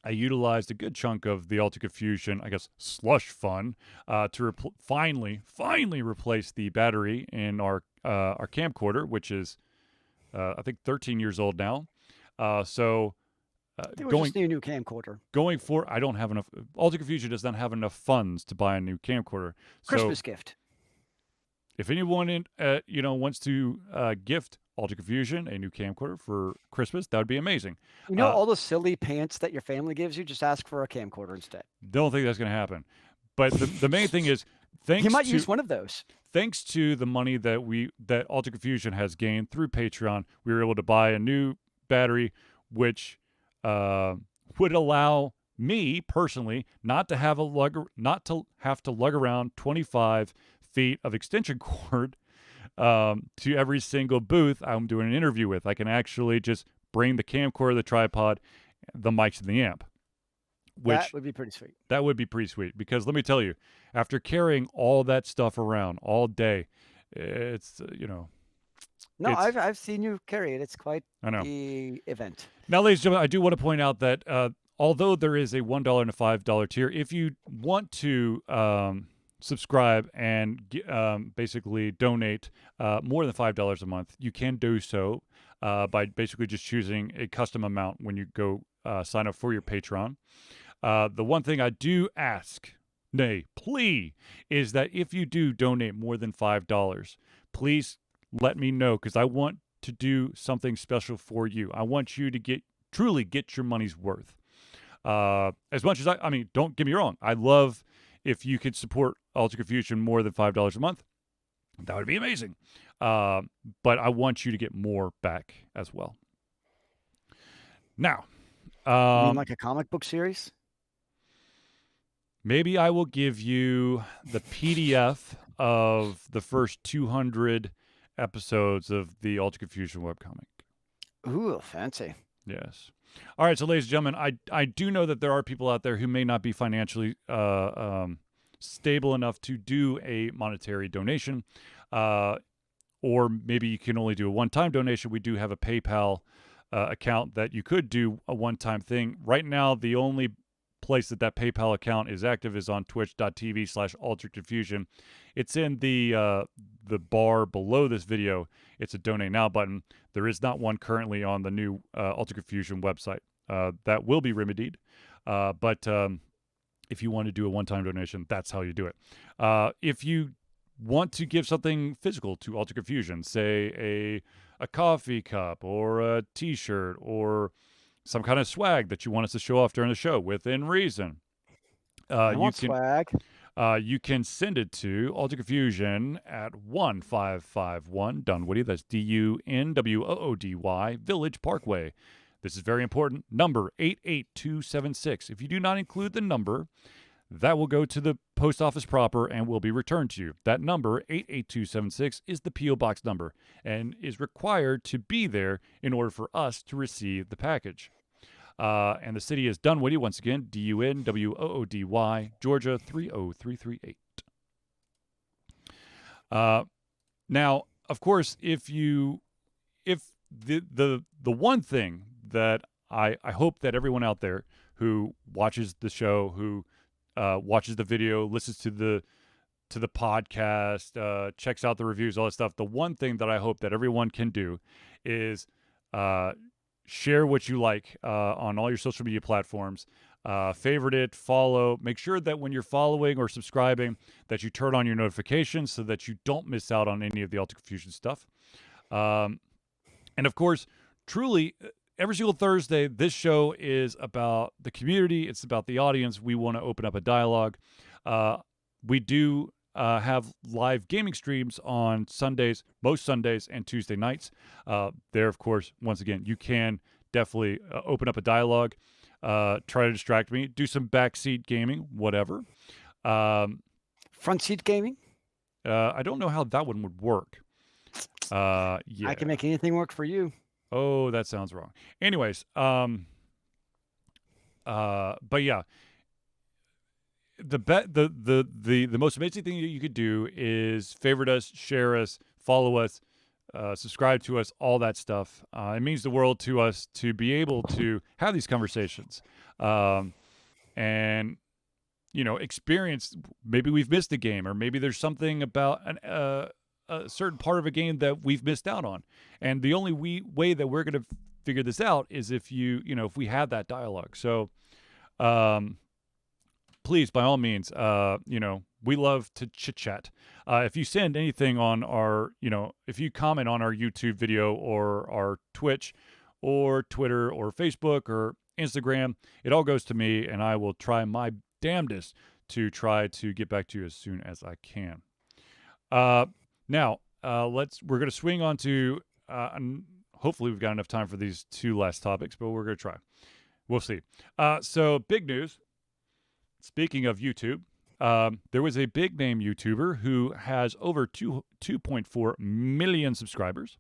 I utilized a good chunk of the Alter Confusion, slush fund to finally replace the battery in our camcorder, which is I think 13 years old now. So I think we just need a new camcorder. Going for, I don't have enough. Altered Confusion does not have enough funds to buy a new camcorder. Christmas gift. If anyone wants to gift Altered Confusion a new camcorder for Christmas, that would be amazing. All the silly pants that your family gives you, just ask for a camcorder instead. Don't think that's going to happen. But the main thing is, you might use one of those. Thanks to the money that Altered Confusion has gained through Patreon, we were able to buy a new battery, which would allow me personally not to have to lug around 25 feet of extension cord to every single booth I'm doing an interview with. I can actually just bring the camcorder, the tripod, the mics, and the amp. That would be pretty sweet. That would be pretty sweet, because let me tell you, after carrying all that stuff around all day, it's No, I've seen you carry it. It's quite the event. Now, ladies and gentlemen, I do want to point out that although there is a $1 and a $5 tier, if you want to subscribe and basically donate more than $5 a month, you can do so by basically just choosing a custom amount when you go sign up for your Patreon. The one thing I do ask, plea, is that if you do donate more than $5, please let me know, because I want to do something special for you. I want you to truly get your money's worth. As much as I mean, don't get me wrong, I love if you could support Altered Confusion more than $5 a month. That would be amazing. But I want you to get more back as well. Now, you mean like a comic book series? Maybe I will give you the PDF of the first 200 episodes of the Altered Confusion webcomic. Ooh, fancy. Yes. All right, so ladies and gentlemen, I do know that there are people out there who may not be financially stable enough to do a monetary donation, or maybe you can only do a one-time donation. We do have a PayPal account that you could do a one-time thing. Right now, the only place that PayPal account is active is on twitch.tv/AlteredConfusion. It's in the bar below this video. It's a Donate Now button. There is not one currently on the new Altered Confusion website. That will be remedied. But if you want to do a one-time donation, that's how you do it. If you want to give something physical to Altered Confusion, say a coffee cup or a T-shirt or some kind of swag that you want us to show off during the show, within reason, swag. You can send it to Altered Confusion at 1551 Dunwoody. That's DUNWOODY Village Parkway. This is very important. Number 88276. If you do not include the number, that will go to the post office proper and will be returned to you. That number, 88276, is the P.O. Box number and is required to be there in order for us to receive the package. And the city is Dunwoody, once again, DUNWOODY, Georgia 30338. Now, of course, if the one thing that I hope that everyone out there who watches the show, who watches the video, listens to the podcast, checks out the reviews, all that stuff, the one thing that I hope that everyone can do is share what you like on all your social media platforms. Favorite it, follow. Make sure that when you're following or subscribing that you turn on your notifications so that you don't miss out on any of the Altered Confusion stuff. And of course, truly, every single Thursday, this show is about the community. It's about the audience. We want to open up a dialogue. We do have live gaming streams on Sundays, most Sundays, and Tuesday nights. There, of course, once again, you can definitely open up a dialogue, try to distract me, do some backseat gaming, whatever. Front seat gaming? I don't know how that one would work. Yeah. I can make anything work for you. Oh, that sounds wrong. Anyways, but yeah, the most amazing thing that you could do is favorite us, share us, follow us, subscribe to us, all that stuff. It means the world to us to be able to have these conversations, and experience. Maybe we've missed a game, or maybe there's something about a certain part of a game that we've missed out on. And the only way that we're going to figure this out is if if we have that dialogue. So, please, by all means, we love to chit chat. If you send anything on our, if you comment on our YouTube video or our Twitch or Twitter or Facebook or Instagram, it all goes to me, and I will try my damnedest to try to get back to you as soon as I can. Now, we're going to swing on to, hopefully we've got enough time for these two last topics, but we're going to try. We'll see. So big news. Speaking of YouTube, there was a big name YouTuber who has over 2.4 million subscribers.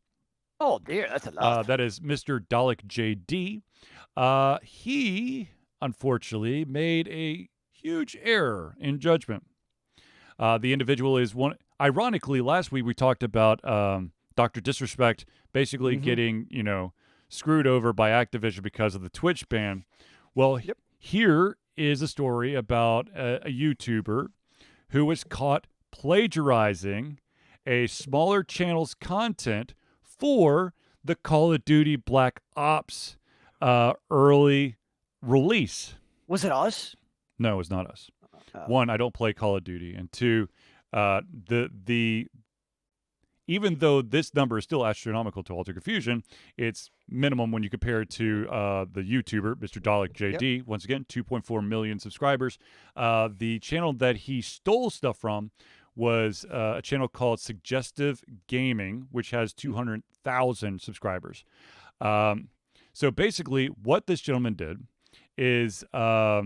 Oh dear, that's a lot. That is Mr. Dalek JD. He unfortunately made a huge error in judgment. The individual is one. Ironically, last week we talked about Dr. Disrespect basically getting screwed over by Activision because of the Twitch ban. Well, here is a story about a YouTuber who was caught plagiarizing a smaller channel's content for the Call of Duty Black Ops early release. Was it us? No, it was not us. One, I don't play Call of Duty, and two, even though this number is still astronomical to Altered Confusion, it's minimum when you compare it to the YouTuber, Mr. Dalek JD. Once again, 2.4 million subscribers. The channel that he stole stuff from was a channel called Suggestive Gaming, which has 200,000 subscribers. So basically, what this gentleman did is all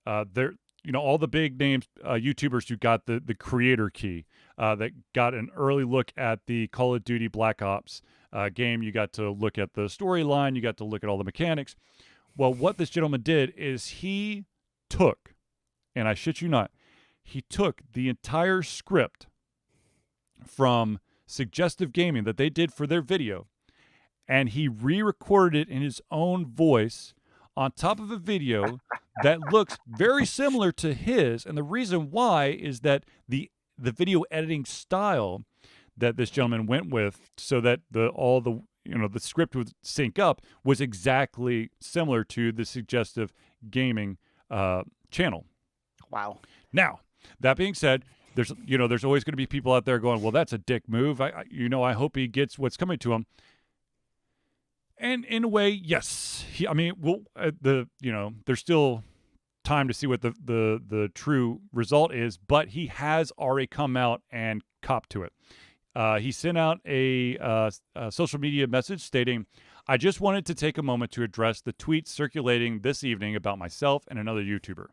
the big names YouTubers who got the creator key, that got an early look at the Call of Duty Black Ops game. You got to look at the storyline. You got to look at all the mechanics. Well, what this gentleman did is he took, and I shit you not, he took the entire script from Suggestive Gaming that they did for their video, and he re-recorded it in his own voice on top of a video that looks very similar to his. And the reason why is that the video editing style that this gentleman went with, so that the script would sync up, was exactly similar to the Suggestive Gaming channel. Wow. Now, that being said, there's always going to be people out there going, well, that's a dick move. I hope he gets what's coming to him. And in a way, yes. There's still time to see what the true result is, but he has already come out and copped to it. He sent out a social media message stating, "I just wanted to take a moment to address the tweets circulating this evening about myself and another YouTuber.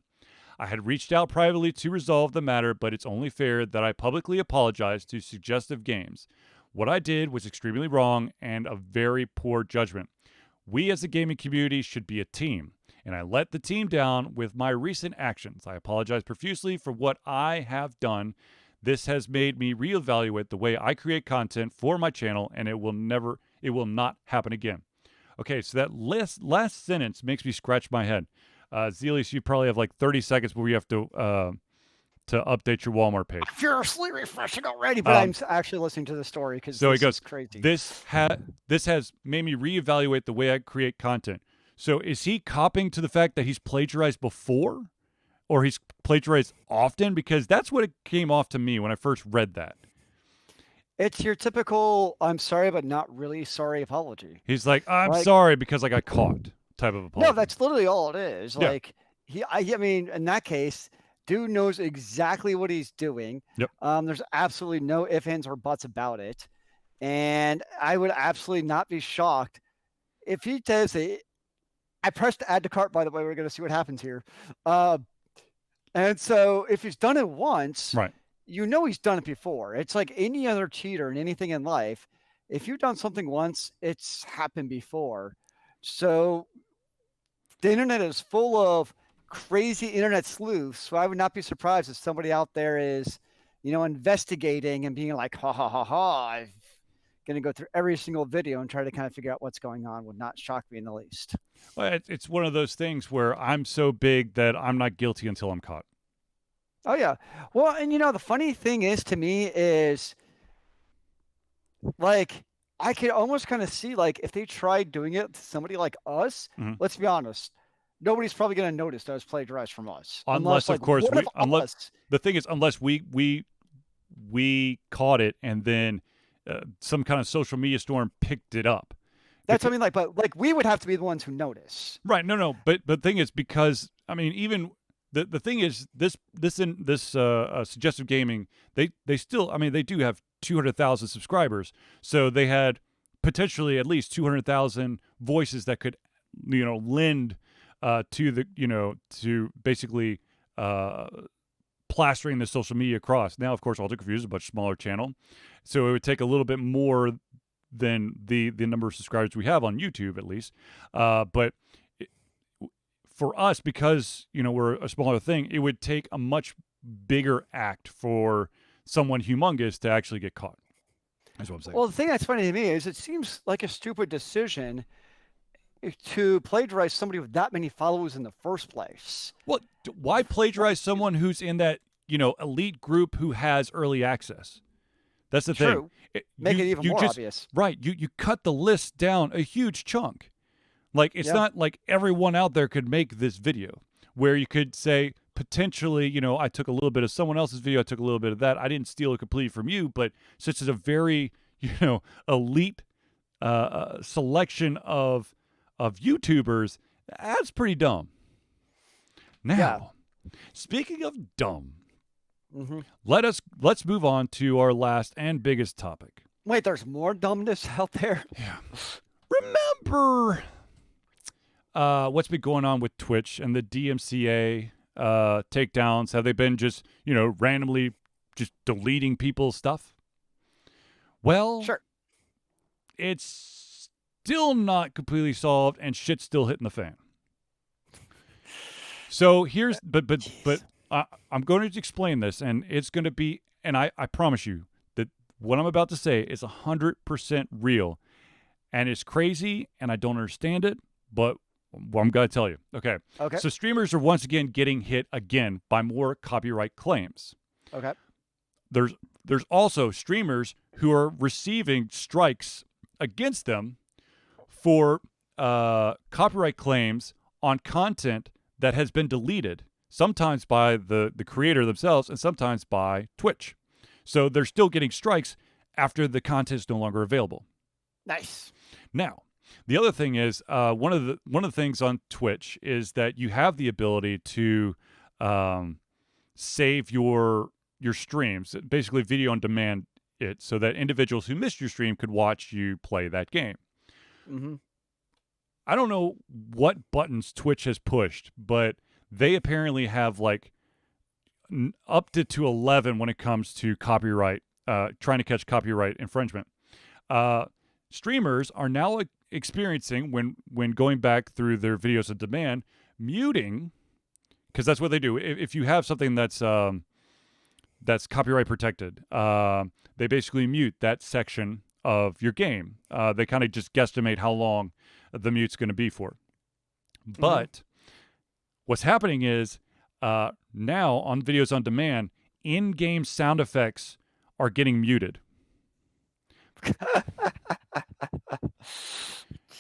I had reached out privately to resolve the matter, but it's only fair that I publicly apologize to Suggestive Games. What I did was extremely wrong and a very poor judgment. We as a gaming community should be a team, and I let the team down with my recent actions. I apologize profusely for what I have done. This has made me reevaluate the way I create content for my channel, and it will not happen again." Okay, so that last sentence makes me scratch my head. Zealeus, you probably have like 30 seconds where you have to update your Walmart page. Furiously refreshing already, but I'm actually listening to the story because so this it goes, is crazy. This has made me reevaluate the way I create content. So is he copying to the fact that he's plagiarized before, or he's plagiarized often? Because that's what it came off to me when I first read that. It's your typical "I'm sorry, but not really sorry" apology. He's like, "I'm sorry because I got caught" type of apology. No, that's literally all it is. Yeah. Like in that case, dude knows exactly what he's doing. Yep. There's absolutely no ifs, ands, or buts about it. And I would absolutely not be shocked if he does it. I pressed add to cart, by the way. We're going to see what happens here. And so if he's done it once, right, he's done it before. It's like any other cheater and anything in life. If you've done something once, it's happened before. So the internet is full of crazy internet sleuths. So I would not be surprised if somebody out there is, investigating and being like, ha, ha, ha, ha. I'm going to go through every single video and try to kind of figure out what's going on. Would not shock me in the least. Well, it's one of those things where I'm so big that I'm not guilty until I'm caught. Oh, yeah. Well, and the funny thing is to me is, like, I could almost kind of see like if they tried doing it to somebody like us. Mhm. Let's be honest, nobody's probably going to notice that it's plagiarized from us, Unless, of like course, one of us. the thing is, unless we caught it and then some kind of social media storm picked it up. That's what I mean. Like, but like we would have to be the ones who notice. Right. No. But the thing is, because I mean, even the thing is, this suggestive gaming, they still, I mean, they do have 200,000 subscribers, so they had potentially at least 200,000 voices that could, lend to the, to basically plastering the social media across. Now, of course, AlteredConfusion is a much smaller channel, so it would take a little bit more than the number of subscribers we have on YouTube, at least. But for us, because we're a smaller thing, it would take a much bigger act for someone humongous to actually get caught. That's what I'm saying. Well, the thing that's funny to me is it seems like a stupid decision to plagiarize somebody with that many followers in the first place. Well, why plagiarize someone who's in that elite group who has early access? That's the True. thing. Make it even more obvious. Right. You cut the list down a huge chunk. Like, it's not like everyone out there could make this video where you could say, potentially, I took a little bit of someone else's video, I took a little bit of that. I didn't steal it completely from you, but since it's a very, elite selection of YouTubers, that's pretty dumb. Now, speaking of dumb, let's move on to our last and biggest topic. Wait, there's more dumbness out there? Yeah. Remember what's been going on with Twitch and the DMCA takedowns? Have they been just, randomly just deleting people's stuff? Well, sure. It's still not completely solved, and shit's still hitting the fan. So here's, but I'm going to explain this, and it's going to be, and I promise you that what I'm about to say is 100% real, and it's crazy, and I don't understand it, but I'm going to tell you. Okay. So streamers are once again getting hit again by more copyright claims. Okay. There's also streamers who are receiving strikes against them for copyright claims on content that has been deleted, sometimes by the creator themselves and sometimes by Twitch. So they're still getting strikes after the content is no longer available. Nice. Now, the other thing is one of the things on Twitch is that you have the ability to save your streams, basically video on demand it, so that individuals who missed your stream could watch you play that game. Mm-hmm. I don't know what buttons Twitch has pushed, but they apparently have like up to 11 when it comes to copyright, trying to catch copyright infringement. Streamers are now experiencing, when going back through their videos on demand, muting, because that's what they do. If you have something that's copyright protected, they basically mute that section of your game. They kind of just guesstimate how long the mute's going to be for. But what's happening is now on videos on demand, in-game sound effects are getting muted.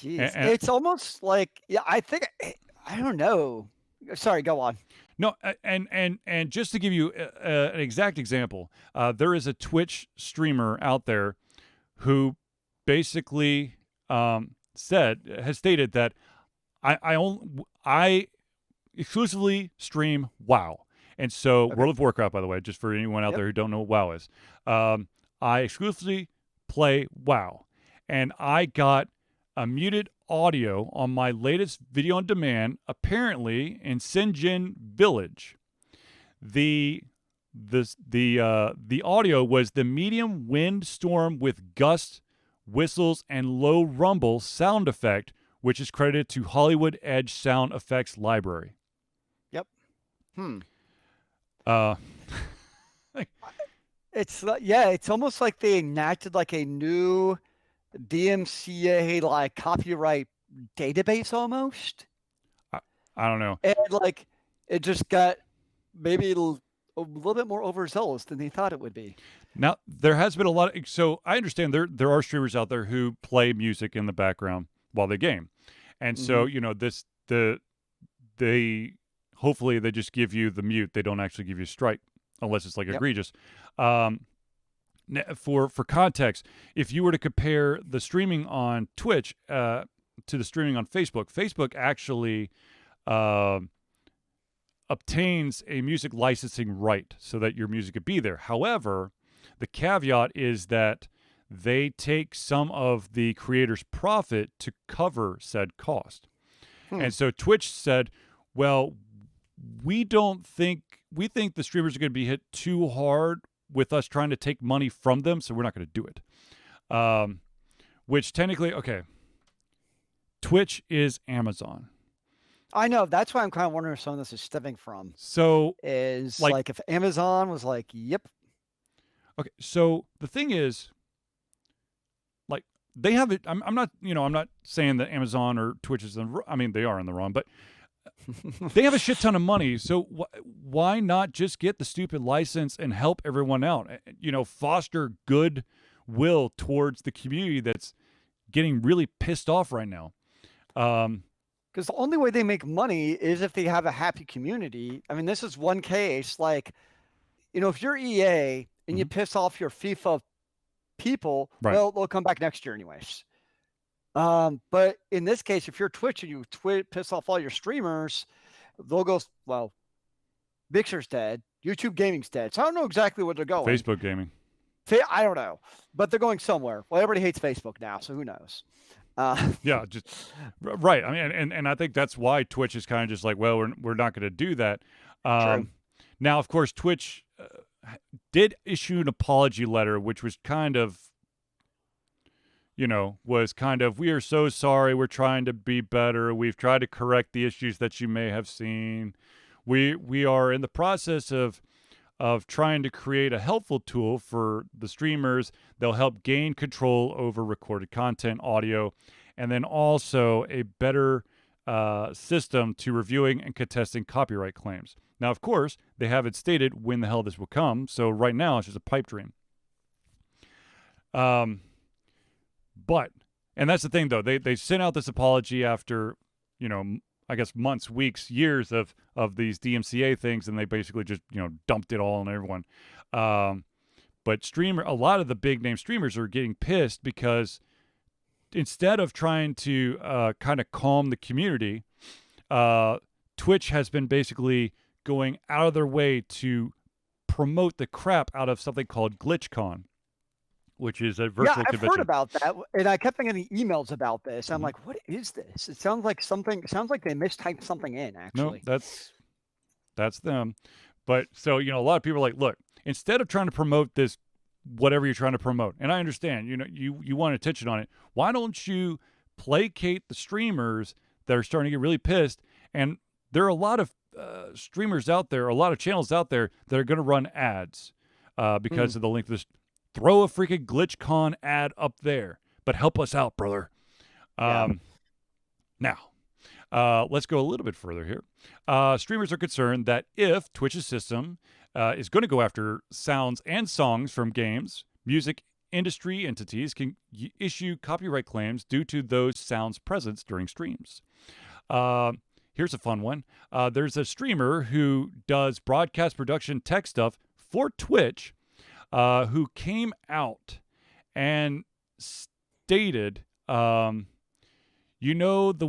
Jeez. It's almost like, I don't know. Sorry, go on. No, and just to give you an exact example, there is a Twitch streamer out there who basically has stated that I exclusively stream WoW. And so World of Warcraft, by the way, just for anyone out there who don't know what WoW is, I exclusively play WoW. And I got a muted audio on my latest video on demand, apparently in Sinjin Village. The audio was the medium wind storm with gusts, whistles, and low rumble sound effect, which is credited to Hollywood Edge Sound Effects Library. Yep. It's almost like they enacted like a new DMCA like copyright database almost. I don't know. And like it just got maybe a little bit more overzealous than they thought it would be. Now, there has been a lot of, so I understand there are streamers out there who play music in the background while they game. And so, they hopefully they just give you the mute. They don't actually give you a strike unless it's like egregious. For context, if you were to compare the streaming on Twitch to the streaming on Facebook, Facebook actually obtains a music licensing right so that your music could be there. However, the caveat is that they take some of the creator's profit to cover said cost. And so Twitch said, well, we think the streamers are going to be hit too hard with us trying to take money from them, so we're not going to do it. Which technically, okay, Twitch is Amazon. I know. That's why I'm kind of wondering if some of this is stemming from. So is like if Amazon was like, yep. Okay, so the thing is, like, they have it. I'm not saying that Amazon or Twitch is I mean, they are in the wrong, but they have a shit ton of money. So why not just get the stupid license and help everyone out? Foster goodwill towards the community that's getting really pissed off right now. Because the only way they make money is if they have a happy community. I mean, this is one case. Like, if you're EA and you piss off your FIFA people, right, well, they'll come back next year anyways. But in this case, if you're Twitch and you piss off all your streamers, they'll go, well, Mixer's dead, YouTube Gaming's dead. So I don't know exactly where they're going. Facebook Gaming. I don't know, but they're going somewhere. Well, everybody hates Facebook now, so who knows? Yeah, just right. I mean, and I think that's why Twitch is kind of just like, well, we're not going to do that. True. Now, of course, Twitch did issue an apology letter, which was kind of, we are so sorry. We're trying to be better. We've tried to correct the issues that you may have seen. We are in the process of trying to create a helpful tool for the streamers. They'll help gain control over recorded content, audio, and then also a better system to reviewing and contesting copyright claims. Now, of course, they haven't stated when the hell this will come, so right now it's just a pipe dream. But, and that's the thing, though, they sent out this apology after, I guess months, weeks, years of these DMCA things, and they basically just, dumped it all on everyone. But a lot of the big name streamers are getting pissed because instead of trying to kind of calm the community, Twitch has been basically going out of their way to promote the crap out of something called GlitchCon, which is a virtual convention. Yeah, I've heard about that, and I kept getting emails about this. I'm like, what is this? It sounds like they mistyped something in, actually. No, that's them. But so, a lot of people are like, look, instead of trying to promote this, whatever you're trying to promote, and I understand, you want attention on it, why don't you placate the streamers that are starting to get really pissed? And there are a lot of streamers out there, a lot of channels out there that are going to run ads because of the link to this. Throw a freaking GlitchCon ad up there, but help us out, brother. Now, let's go a little bit further here. Streamers are concerned that if Twitch's system is going to go after sounds and songs from games, music industry entities can issue copyright claims due to those sounds' presence during streams. Here's a fun one. There's a streamer who does broadcast production tech stuff for Twitch who came out and stated, the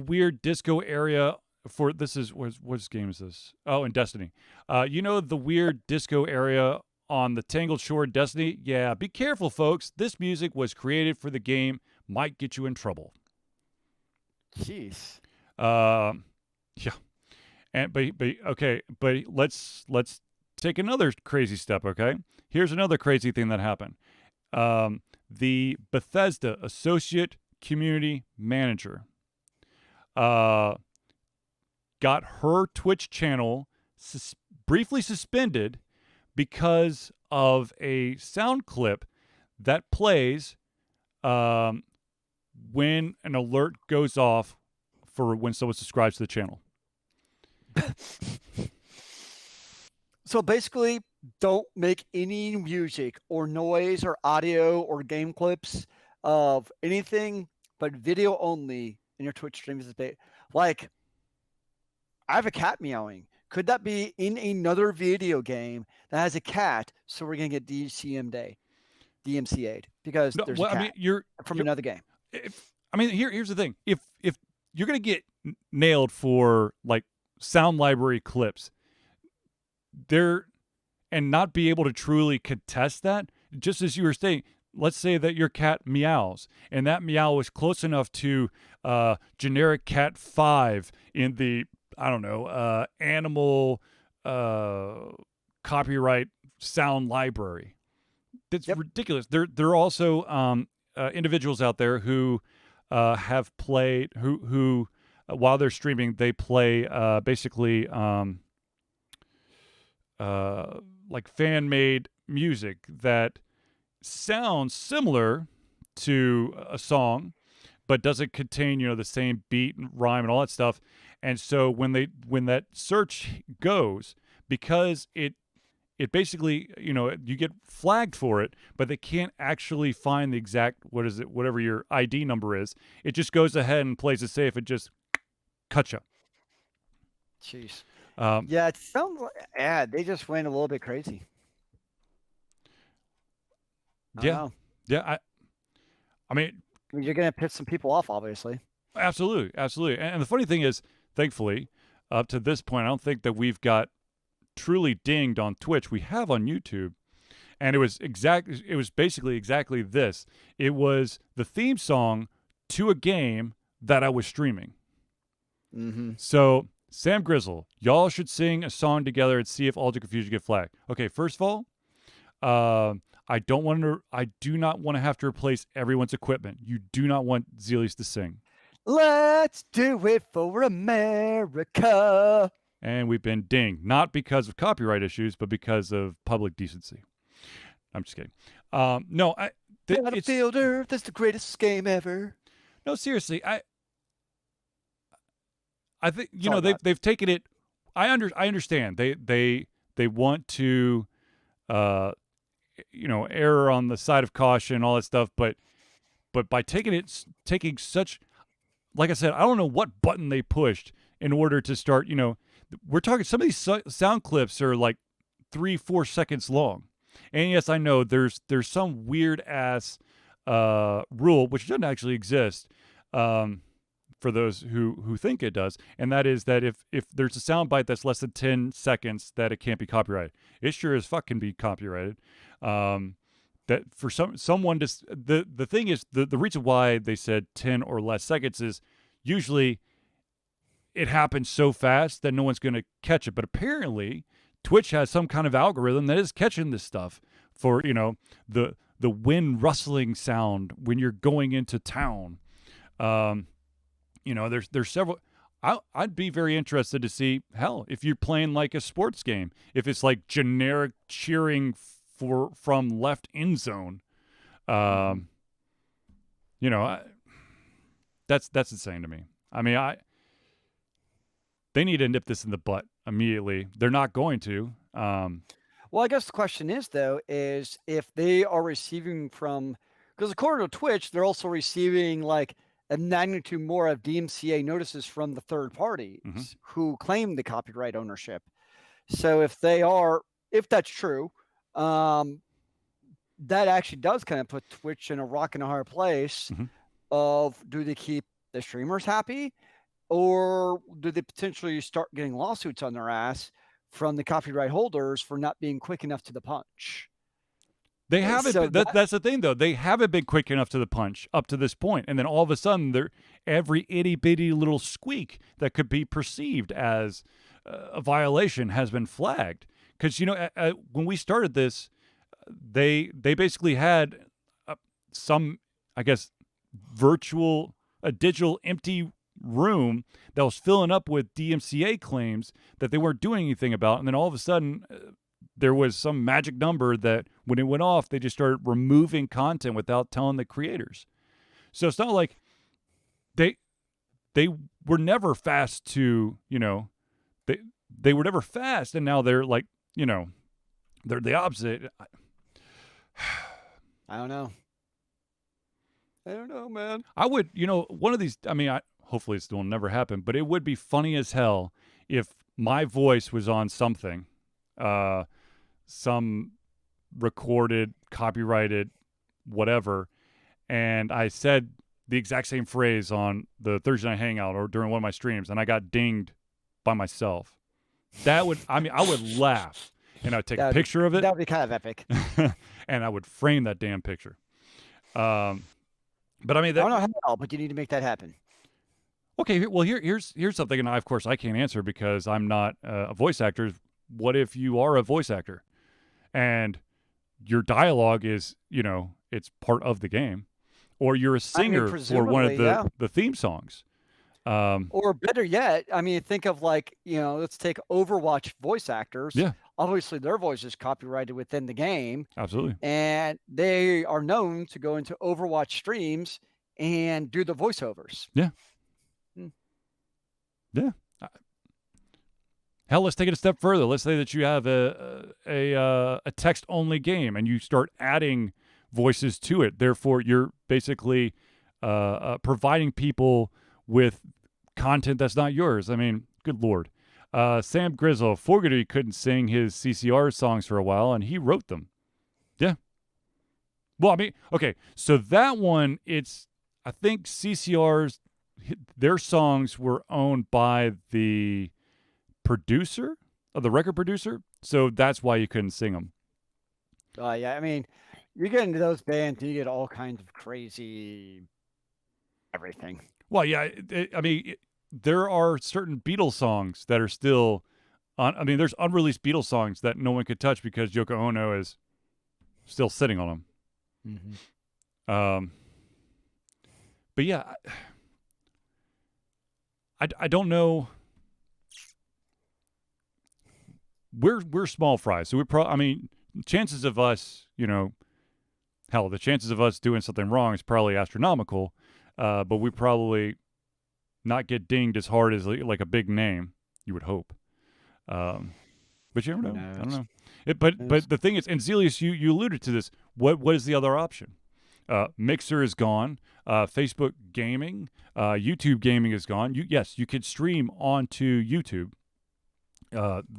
weird disco area for this is what game is this? Oh, in Destiny. The weird disco area on the Tangled Shore in Destiny? Yeah, be careful, folks. This music was created for the game. Might get you in trouble. Jeez. Yeah. And but okay, but let's take another crazy step, okay? Here's another crazy thing that happened. The Bethesda Associate Community Manager got her Twitch channel briefly suspended because of a sound clip that plays when an alert goes off for when someone subscribes to the channel. So basically, don't make any music or noise or audio or game clips of anything but video only in your Twitch streams. Like, I have a cat meowing. Could that be in another video game that has a cat? So we're gonna get DMCA'd because there's a cat I mean, you're from another game. Here's the thing. If you're gonna get nailed for like sound library clips, and not be able to truly contest that, just as you were saying, let's say that your cat meows, and that meow is close enough to generic cat 5 in the, I don't know, animal copyright sound library. That's ridiculous. There are also individuals out there who have played, who while they're streaming, they play basically like fan-made music that sounds similar to a song, but doesn't contain, the same beat and rhyme and all that stuff. And so when that search goes, because it basically, you get flagged for it, but they can't actually find the exact, whatever your ID number is. It just goes ahead and plays it safe. It just cuts you. Jeez. Yeah, it sounds like they just went a little bit crazy. Yeah. I mean, you're going to piss some people off, obviously. Absolutely. And the funny thing is, thankfully, up to this point, I don't think that we've got truly dinged on Twitch. We have on YouTube, and it was basically exactly this. It was the theme song to a game that I was streaming. Mm-hmm. So, Sam Grizzle, y'all should sing a song together and see if Altered Confusion get flagged. Okay, first of all, I do not want to have to replace everyone's equipment. You do not want Zealeus to sing. Let's do it for America. And we've been dinged, not because of copyright issues, but because of public decency. I'm just kidding. No, Battlefield Earth, that's the greatest game ever. No, seriously, I think they've taken it. I understand they want to err on the side of caution, all that stuff, but by taking such, like I said, I don't know what button they pushed in order to start. We're talking, some of these sound clips are like 3-4 seconds long, and yes, I know there's some weird ass rule which doesn't actually exist. For those who think it does, and that is that if there's a sound bite that's less than 10 seconds, that it can't be copyrighted. It sure as fuck can be copyrighted. That for someone to, the thing is, the reason why they said 10 or less seconds is usually it happens so fast that no one's going to catch it. But apparently Twitch has some kind of algorithm that is catching this stuff for, the wind rustling sound when you're going into town. There's several. I'd be very interested to see, hell, if you're playing like a sports game, if it's like generic cheering from left end zone, that's insane to me. I mean, they need to nip this in the butt immediately. They're not going to. Well, I guess the question is if they are receiving from, because according to Twitch, they're also receiving like a magnitude more of DMCA notices from the third parties who claim the copyright ownership. So if that's true, that actually does kind of put Twitch in a rock and a hard place of, do they keep the streamers happy, or do they potentially start getting lawsuits on their ass from the copyright holders for not being quick enough to the punch? They haven't. So that's the thing, though. They haven't been quick enough to the punch up to this point, and then all of a sudden, every itty bitty little squeak that could be perceived as a violation has been flagged. Because when we started this, they basically had some, I guess, a digital empty room that was filling up with DMCA claims that they weren't doing anything about, and then all of a sudden, there was some magic number that when it went off, they just started removing content without telling the creators. So it's not like they were never fast to, they were never fast, and now they're like they're the opposite. I don't know. I don't know, man. I would, one of these, hopefully it will never happen, but it would be funny as hell if my voice was on something, some recorded, copyrighted, whatever, and I said the exact same phrase on the Thursday Night Hangout or during one of my streams, and I got dinged by myself. That would, I would laugh, and I'd take a picture of it. That would be kind of epic. And I would frame that damn picture. But I don't know how, but you need to make that happen. Okay, well, here's something, and of course I can't answer because I'm not a voice actor. What if you are a voice actor, and your dialogue is, it's part of the game, or you're a singer for one of the theme songs? Or better yet, think of let's take Overwatch voice actors. Yeah. Obviously, their voice is copyrighted within the game. Absolutely. And they are known to go into Overwatch streams and do the voiceovers. Yeah. Yeah. Hell, let's take it a step further. Let's say that you have a text-only game and you start adding voices to it. Therefore, you're basically providing people with content that's not yours. Good Lord. Sam Grizzle, Fogarty couldn't sing his CCR songs for a while, and he wrote them. Yeah. Well, okay, so that one, I think CCR's, their songs were owned by the producer, the record producer, so that's why you couldn't sing them. Yeah, you get into those bands, and you get all kinds of crazy everything. Well, yeah, there are certain Beatles songs that are still on. There's unreleased Beatles songs that no one could touch because Yoko Ono is still sitting on them. Mm-hmm. But yeah, I don't know. We're small fry, so chances of us, the chances of us doing something wrong is probably astronomical. But we probably not get dinged as hard as like a big name, you would hope. But you never know. I don't know. But the thing is, and Zealeus, you alluded to this. What is the other option? Mixer is gone. Facebook gaming, YouTube gaming is gone. Yes, you could stream onto YouTube,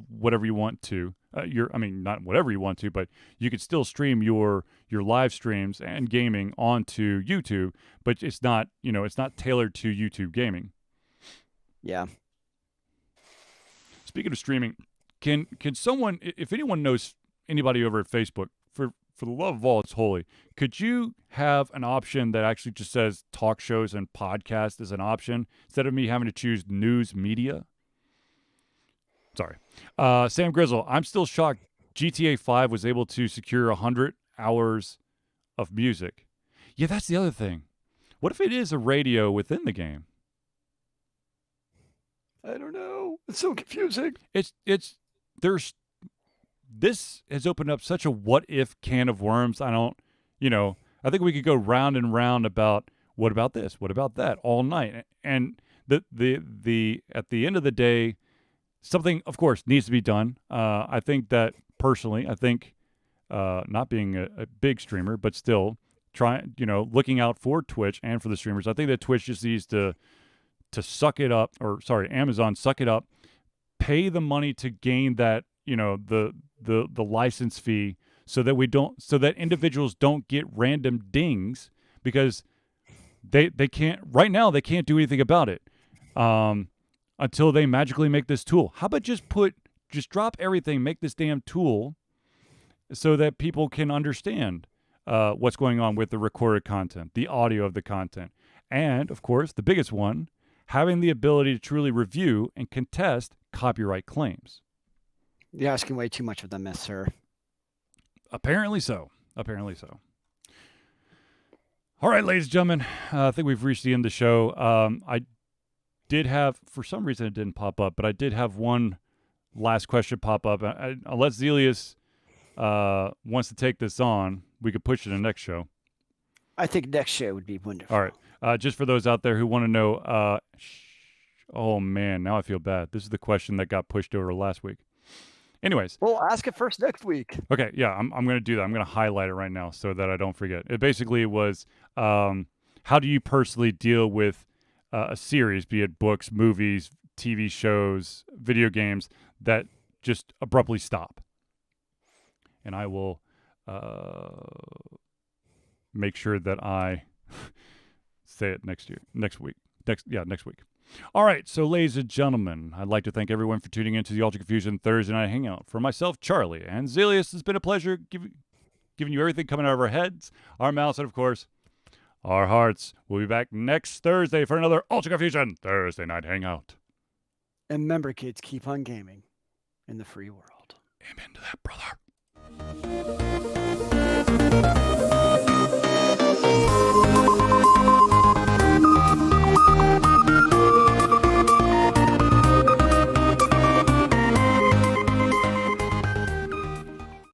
whatever you want to. Not whatever you want to, but you could still stream your live streams and gaming onto YouTube, but it's not, it's not tailored to YouTube gaming. Yeah. Speaking of streaming, can someone, if anyone knows anybody over at Facebook, for the love of all that's holy, could you have an option that actually just says talk shows and podcast as an option instead of me having to choose news media? Sorry. Sam Grizzle, I'm still shocked GTA 5 was able to secure 100 hours of music. Yeah, that's the other thing. What if it is a radio within the game? I don't know. It's so confusing. This has opened up such a what if can of worms. I think we could go round and round about what about this? What about that all night? And the at the end of the day, something, of course, needs to be done. I think that personally, not being a big streamer, but still looking out for Twitch and for the streamers, I think that Twitch just needs to suck it up, Amazon suck it up, pay the money to gain that, the license fee so that individuals don't get random dings because they can't, right now, they can't do anything about it. Until they magically make this tool. How about just drop everything, make this damn tool so that people can understand what's going on with the recorded content, the audio of the content. And, of course, the biggest one, having the ability to truly review and contest copyright claims. You're asking way too much of them, sir. Apparently so. All right, ladies and gentlemen, I think we've reached the end of the show. I did have, for some reason it didn't pop up, but I did have one last question pop up. Unless Zealeus wants to take this on, we could push it to the next show. I think next show would be wonderful. All right. Just for those out there who want to know, oh man, now I feel bad. This is the question that got pushed over last week. Anyways. We'll ask it first next week. Okay, yeah, I'm going to do that. I'm going to highlight it right now so that I don't forget. It basically was, how do you personally deal with a series, be it books, movies, TV shows, video games, that just abruptly stop? And I will make sure that I say it next week. Next week. All right, so ladies and gentlemen, I'd like to thank everyone for tuning into the Ultra Confusion Thursday Night Hangout. For myself, Charlie, and Zealeus, it's been a pleasure giving you everything coming out of our heads, our mouths, and of course, our hearts. We'll be back next Thursday for another Ultra Confusion Thursday Night Hangout. And remember, kids, keep on gaming in the free world. Amen to that, brother.